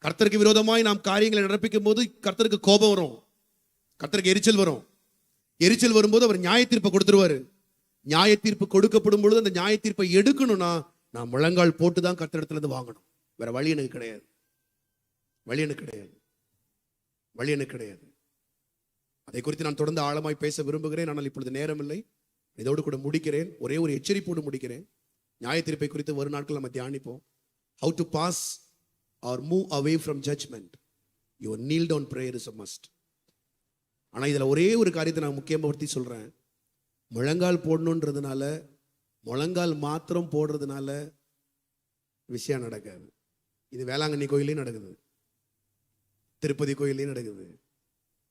கர்த்தருக்கு விரோதமாய் நாம் காரியங்களை நடப்பிக்கும் போது கர்த்தருக்கு கோபம் வரும், கர்த்தருக்கு எரிச்சல் வரும். எரிச்சல் வரும்போது அவர் நியாய தீர்ப்பை கொடுத்துருவாரு. நியாய தீர்ப்பு கொடுக்கப்படும் பொழுது அந்த நியாய தீர்ப்பை எடுக்கணும்னா நான் முழங்கால் போட்டு தான் கர்த்தரிடத்துல இருந்து வாங்கணும். வேற வழி எனக்கு கிடையாது, வழி எனக்கு கிடையாது, வழி எனக்கு கிடையாது. அதை குறித்து நான் தொடர்ந்து ஆழமாய் பேச விரும்புகிறேன், ஆனால் இப்பொழுது நேரம் இல்லை. இதோடு கூட முடிக்கிறேன். ஒரே ஒரு எச்சரிப்போடு முடிக்கிறேன். நியாய தீர்ப்பை குறித்து வரும் நாட்கள் நம்ம தியானிப்போம். How to pass or move away from judgment. Your kneel down prayer is a must. ஆனா இதுல ஒரே ஒரு காரியத்தை நான் முக்கியப்படுத்தி சொல்றேன். முழங்கால் போடணுன்றதுனால, முழங்கால் மாத்திரம் போடுறதுனால விஷயம் நடக்காது. இது வேளாங்கண்ணி கோயிலையும் நடக்குது, திருப்பதி கோயிலையும் நடக்குது,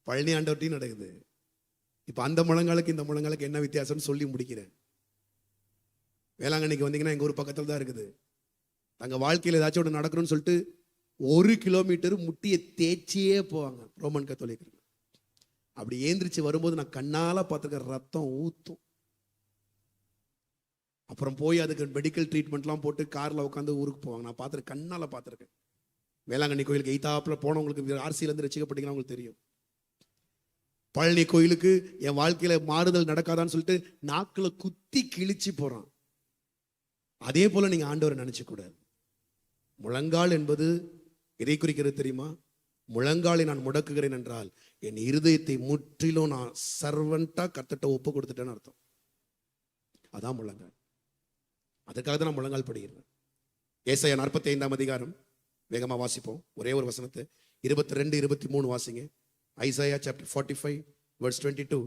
பழனி ஆண்டவர்ட்டையும் நடக்குது. இப்ப அந்த முழங்காலுக்கு இந்த முழங்காலுக்கு என்ன வித்தியாசம்னு சொல்லி முடிக்கிறேன். வேளாங்கண்ணிக்கு வந்தீங்கன்னா எங்க ஊர் பக்கத்துல தான் இருக்குது. தங்க வாழ்க்கையில் ஏதாச்சும் ஒன்று நடக்கணும்னு சொல்லிட்டு 1 கிலோமீட்டர் முட்டியை தேய்ச்சியே போவாங்க ரோமன் கத்தோலிக்கர்கள். அப்படி ஏந்திரிச்சு வரும்போது நான் கண்ணால பார்த்துருக்கேன், ரத்தம் ஊத்தும். அப்புறம் போய் அதுக்கு மெடிக்கல் ட்ரீட்மெண்ட்லாம் போட்டு கார்ல உட்காந்து ஊருக்கு போவாங்க. நான் பார்த்துருக்கேன், கண்ணால பார்த்துருக்கேன். வேளாங்கண்ணி கோயிலுக்கு எய்தாப்புல போனவங்களுக்கு, ஆர்சியில இருந்து ரசிக்கப்பட்டீங்கன்னா உங்களுக்கு தெரியும். பழனி கோயிலுக்கு என் வாழ்க்கையில மாறுதல் நடக்காதான்னு சொல்லிட்டு நாக்குல குத்தி கிழிச்சு போறான். அதே போல நீங்க ஆண்டவரை நினைச்சு கூடாது. முழங்கால் என்பது எதை குறிக்கிறது தெரியுமா? முழங்காலை நான் முடக்குகிறேன் என்றால் என் இருதயத்தை முற்றிலும் நான் சர்வன்ட்டா கர்த்தர்ட்ட ஒப்பு கொடுத்துட்டேன்னு அர்த்தம். அதான் முழங்கால். அதுக்காக தான் நான் முழங்கால் படுகிறேன். ஏசாயா 45ஆம் அதிகாரம் வேகமா வாசிப்போம். ஒரே ஒரு வசனத்தை 22, 23 வாசிங்க. Isaiah chapter 45 verse 22.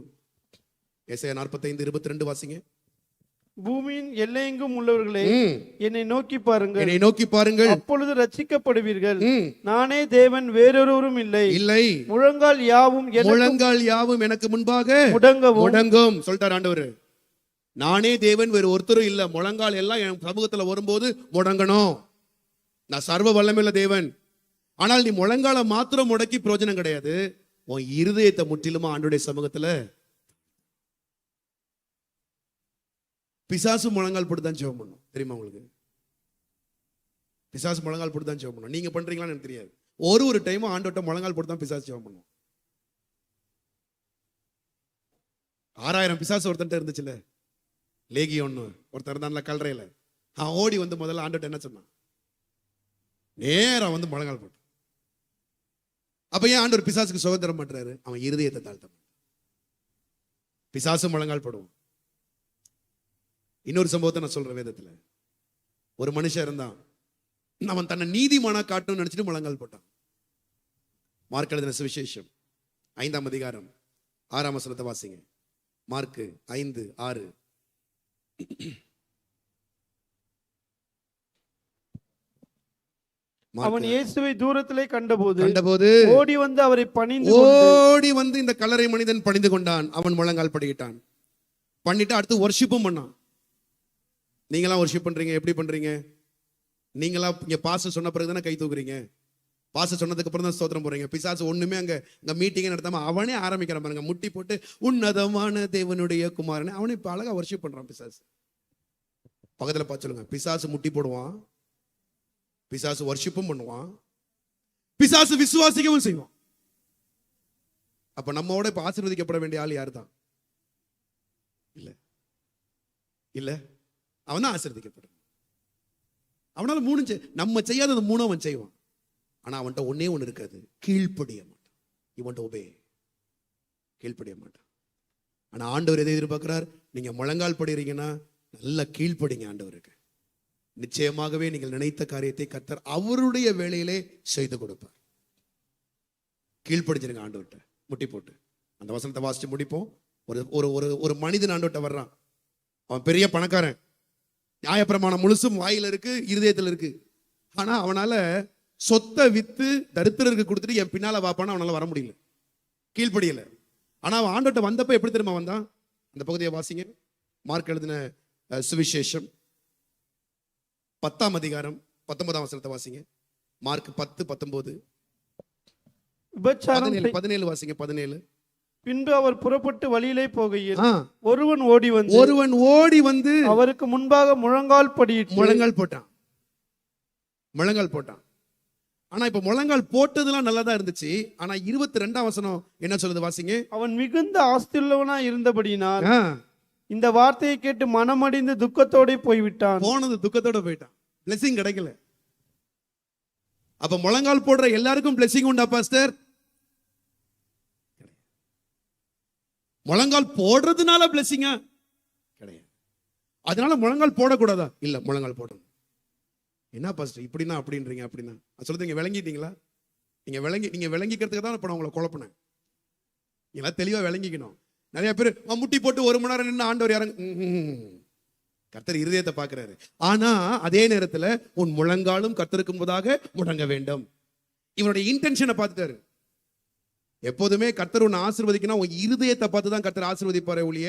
ஏசாயா 45, 22 வாசிங்க. பூமியின் எல்லையெங்கும் உள்ளவர்களே, என்னை நோக்கி பாருங்கள், என்னை நோக்கி பாருங்கள், அப்பொழுது ரட்சிக்கப்படுவீர்கள். நானே தேவன், வேறொருவரும் இல்லை. இல்லை. முழங்கால் யாவும் எனக்கு முன்பாக முடங்கும் சொல்லிட்டார் ஆண்டவர். நானே தேவன், வேறு ஒருத்தரும் இல்லை. முழங்கால் எல்லாம் என் சமூகத்துல வரும்போது முடங்கணும். நான் சர்வ வல்லமையுள்ள தேவன். ஆனால் நீ முழங்கால மாத்திரம் முடக்கி பிரயோஜனம் கிடையாது. உன் இருதயத்தை முற்றிலுமா ஆண்டவருடைய சமூகத்துல. பிசாசு முழங்கால் போட்டு தான் ஜெபம் பண்ணும், தெரியுமா உங்களுக்கு? பிசாசு முழங்கால் போட்டு தான் ஜெபம் பண்ணும். நீங்க பண்றீங்களான்னு எனக்கு தெரியாது. ஒரு டைமும் ஆண்டவர்ட்ட முழங்கால் போட்டு தான் பிசாசு ஜெபம் பண்ணும். 6000 பிசாசு ஒருத்தன்ட்ட இருந்துச்சுல, லேகி ஒண்ணு ஒருத்தர் இருந்தான்ல கல்றையில. ஓடி வந்து முதல்ல ஆண்டவர்ட்ட என்ன சொன்னான்? நேரா வந்து முழங்கால் போட்டு. அப்ப ஏன் ஆண்டவர் பிசாசுக்கு சுதந்திரம் பண்றாரு? அவன் இருதயத்தை தாழ்த்த. பிசாசு முழங்கால் போடுவான். இன்னொரு சம்பவத்தை நான் சொல்றேன். வேதத்துல ஒரு மனுஷன் இருந்தான். அவன் தன்னை நீதிமானா காட்டணும்னு நினைச்சிட்டு முழங்கால் போட்டான். மார்க் எழுதின சுவிசேஷம் 5ஆம் அதிகாரம் 6ஆம் வசனத்தை வாசிங்க. மார்க் 5:6. அவன் இயேசுவை தூரத்திலே கண்டபோது ஓடி வந்து அவரை ஓடி வந்து இந்த கல்லறை மனிதன் பணிந்து கொண்டான். அவன் முழங்கால் படிக்கிட்டான். பண்ணிட்டு அடுத்து வர்ஷிப்பும் பண்ணான். நீங்களாம் வர்ஷிப் பண்றீங்க, எப்படி பண்றீங்க? நீங்களா இங்க பாஸ்டர் சொன்ன பிறகு தானே கை தூக்குறீங்க. பாஸ்டர் சொன்னதுக்கு அப்புறம் தான் ஸ்தோத்திரம் போறீங்க. பிசாசு ஒண்ணுமே அங்க மீட்டிங்கே நடத்தாம அவனே ஆரம்பிக்கிறான் பாருங்க. முட்டி போட்டு உன்னதமான தேவனுடைய குமாரன், அவனே இப்ப அழகா வர்ஷிப் பண்றான் பிசாசு. பக்கத்துல பார்த்து சொல்லுங்க, பிசாசு முட்டி போடுவான், பிசாசு வர்ஷிப்பும் பண்ணுவான், பிசாசு விசுவாசிக்கவும் செய்வான். அப்ப நம்மோட இப்ப ஆசீர்வதிக்கப்பட வேண்டிய ஆள் யாரு தான்? இல்ல இல்ல, அவன் தான் ஆசீர்வதிக்கப்படும். அவனால 3 நம்ம செய்யாதது 3 அவன் செய்வான். ஆனா அவன்கிட்ட ஒன்னே ஒண்ணு இருக்காது, கீழ்ப்படிய மாட்டான். இவன்ட்ட ஒபே, கீழ்ப்படிய மாட்டான். ஆனா ஆண்டவர் எதை எதிர்பார்க்கிறார்? நீங்க முழங்கால் படுறீங்கன்னா நல்லா கீழ்ப்படிங்க ஆண்டவருக்கு. நிச்சயமாகவே நீங்கள் நினைத்த காரியத்தை கர்த்தர் அவருடைய வேளையிலே செய்து கொடுப்பார். கீழ்ப்படிஞ்சிருங்க ஆண்டவர்கிட்ட முட்டி போட்டு. அந்த வசனத்தை வாசிச்சு முடிப்போம். ஒரு ஒரு ஒரு ஒரு மனிதன் ஆண்டவர்கிட்ட வர்றான். அவன் பெரிய பணக்காரன், நியாயப்பிரமாணம் முழுசும் வாயில இருக்கு, இருதயத்தில் இருக்கு. ஆனா அவனால சொத்தை வித்து தரித்திரருக்கு கொடுத்துட்டு என் பின்னால வாப்பான்னு அவனால வர முடியல, கீழ்ப்படியல. ஆனா அவன் ஆண்டவர்கிட்ட வந்தப்ப எப்படி தெரியுமா வந்தான்? அந்த பகுதியை வாசிங்க. மார்க் எழுதின சுவிசேஷம் 10ஆம் அதிகாரம் 19ஆம் வசனத்தை வாசிங்க. மார்க் 10:19. 17 வாசிங்க. 17. பின்பு அவர் புறப்பட்டு வழியிலே போகையில் ஒருவன் ஓடி வந்து அவருக்கு முன்பாக முழங்கால் போட்டான். ஆனா இப்ப முழங்கால் போட்டதெல்லாம் நல்லா தான் இருந்துச்சு. ஆனா 22ஆம் வசனம் என்ன சொல்லுது வாசிங்க. அவன் மிகுந்த ஆஸ்தியுள்ளவனா இருந்தபடியினால் இந்த வார்த்தையை கேட்டு மனமடிந்து துக்கத்தோட போய்விட்டான். துக்கத்தோட போயிட்டான். பிளெஸிங் கிடைக்கல. அப்ப முழங்கால் போடுற எல்லாருக்கும் பிளெஸிங் உண்டா பாஸ்டர்? முழங்கால் போடுறதுனால பிளெஸிங்கா? கிடையாது. அதனால முழங்கால் போடக்கூடாதா? இல்ல, முழங்கால் போடணும். என்ன பாஸ்டர் இப்படின்னா அப்படின்றீங்க? அப்படின்னா சொல்லுங்க, நீங்க விளங்கிட்டீங்களா? நீங்க விளங்கிக்கிறதுக்கு தான் இப்ப நான் உங்களை குழப்பினேன். நீங்களா தெளிவா விளங்கிக்கணும். நிறைய பேர் முட்டி போட்டு 1 மணி நேரம் நின்று ஆண்டவர் இறங்க. கர்த்தர் இருதயத்தை பார்க்கிறாரு. ஆனா அதே நேரத்துல உன் முழங்காலும் கர்த்தருக்கு முன்பதாக முடங்க வேண்டும். இவனுடைய இன்டென்ஷனை பார்த்துட்டாரு. எப்போதுமே கர்த்தர் உன்னை ஆசீர்வதிக்கணும், உன் இருதயத்தை பார்த்து தான் கர்த்தர் ஆசீர்வதிப்பாரே ஒழிய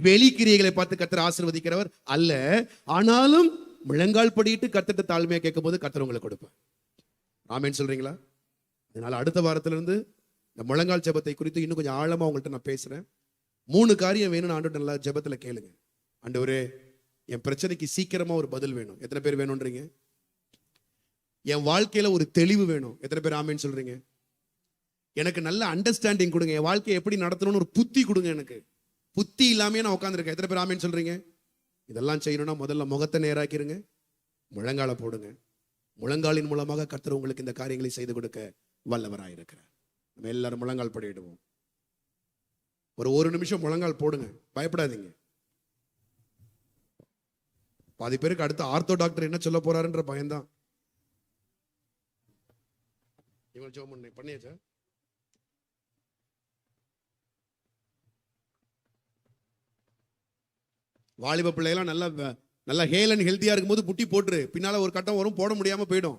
வெளிக்கிரியைகளை பார்த்து கர்த்தர் ஆசீர்வதிக்கிறவர் அல்ல. ஆனாலும் முழங்கால் படிட்டு கர்த்தர்ட்ட தாழ்மையா கேட்கும் போது கர்த்தர் உங்களுக்கு கொடுப்பார். ஆமென் சொல்றீங்களா? அதனால அடுத்த வாரத்திலிருந்து இந்த முழங்கால் ஜெபத்தை குறித்து இன்னும் கொஞ்சம் ஆழமா உங்கள்கிட்ட நான் பேசுறேன். 3 காரியம் வேணும்னு ஆண்டவர்ட்ட நல்லா ஜெபத்துல கேளுங்க. ஆண்டவரே, என் பிரச்சனைக்கு சீக்கிரமா ஒரு பதில் வேணும். எத்தனை பேர் வேணும்ன்றீங்க? என் வாழ்க்கையில ஒரு தெளிவு வேணும். எத்தனை பேர் ஆமென் சொல்றீங்க? எனக்கு நல்ல அண்டர்ஸ்டாண்டிங் கொடுங்க. என் வாழ்க்கையை எப்படி நடத்தணும்னு ஒரு புத்தி கொடுங்க. எனக்கு புத்தி இல்லாமே நான் உட்காந்துருக்கேன். எத்தனை பேர் ஆமென் சொல்றீங்க? இதெல்லாம் செய்யணும்னா முதல்ல முகத்தை நேராக்கிருங்க, முழங்கால போடுங்க. முழங்காலின் மூலமாக கர்த்தர் உங்களுக்கு இந்த காரியங்களை செய்து கொடுக்க வல்லவராயிருக்கிறார். நம்ம எல்லாரும் முழங்கால் படிடுவோம். ஒரு நிமிஷம் முழங்கால் போடுங்க, பயப்படாதீங்க. பாதி பேருக்கு அடுத்த ஆர்த்தோ டாக்டர் என்ன சொல்ல போறாருன்ற பயம்தான். இவங்க ஜெபம் பண்ணியாச்சா? வாலிப பிள்ளைலாம் நல்லா ஹேல் அண்ட் ஹெல்த்தியா இருக்கும்போது புட்டி போட்டுரு. பின்னால ஒரு கட்டம் வரும், போட முடியாம போயிடும்.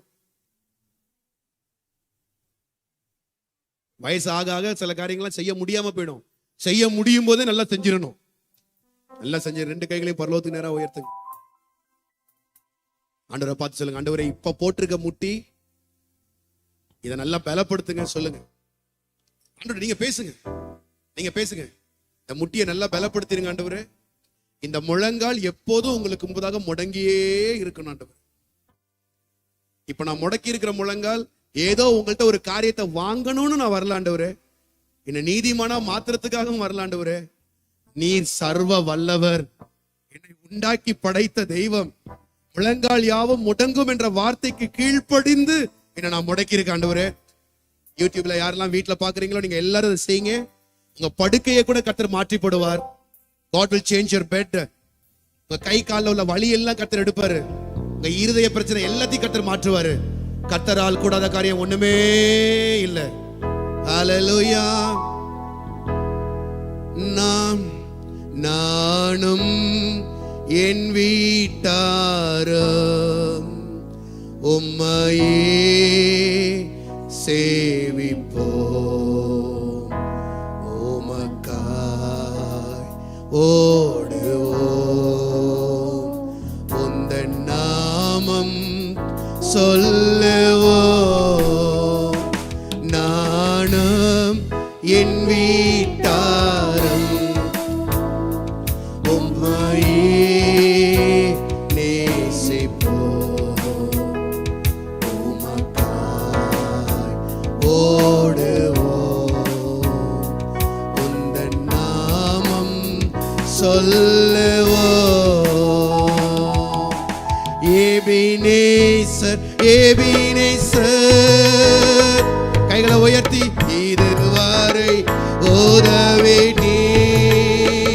வயசு ஆக ஆக சில காரியங்கள்லாம் செய்ய முடியாம போயிடும். செய்ய முடியும் போதே நல்லா செஞ்சிடணும். நல்லா செஞ்சு 2 கைகளையும் பரலோகத்துக்கு நேரா உயர்த்துங்க. ஆண்டவரை பார்த்து சொல்லுங்க, ஆண்டவரை இப்ப போட்டிருக்க முட்டி இதை நல்லா பலப்படுத்துங்க சொல்லுங்க. ஆண்டவரே, நீங்க பேசுங்க. இந்த முட்டியை நல்லா பலப்படுத்திருங்க ஆண்டவரே. இந்த முழங்கால் எப்போதும் உங்களுக்கு முன்பதாக முடங்கியே இருக்கணும் ஆண்டவர். இப்ப நான் முடக்கி இருக்கிற முழங்கால் ஏதோ உங்கள்கிட்ட ஒரு காரியத்தை வாங்கணும்னு நான் வரல ஆண்டவரே. என்ன நீதிமானா மாத்திரத்துக்காகவும் வரல ஆண்டவரே. நீர் சர்வ வல்லவர், என்னை உண்டாக்கி படைத்த தெய்வம். முழங்கால் யாவும் முடங்கும் என்ற வார்த்தைக்கு கீழ்ப்படிந்து என்ன நான் முடக்கி இருக்க ஆண்டவரே. யூடியூப்ல யாரெல்லாம் வீட்டுல பாக்குறீங்களோ நீங்க எல்லாரும் அதை செய்யுங்க. உங்க படுக்கையை கூட கர்த்தர் மாற்றி போடுவார். God will change your bed. உங்க கை கால்ல உள்ள வலி எல்லாம் கர்த்தர் எடுப்பாரு. உங்க இருதய பிரச்சனை எல்லாத்தையும் கர்த்தர் மாற்றுவாரு. கர்த்தரால் கூடாத காரியம் ஒண்ணுமே இல்ல. ஹalleluya. நானும் என் வீட்டாரும் உம்மையே சேவிப்போம். உமக்காய் ஓடுவோம், உந்தன் நாமம் சொல்லுவோம். நானும் என் வீட்டாரும் உம்மையே நேசிப்போம். உமக்காய் ஓடுவோம், உந்தன் நாமம் சொல்லுவோம். எபினேசர் எபினேசர், கைகளை உயர்த்தி இதுவரை உதவி நீர்.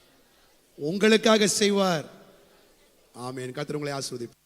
உங்களுக்காக செய்வார். ஆமென். கர்த்தர் உங்களை ஆசீர்வதிப்பார்.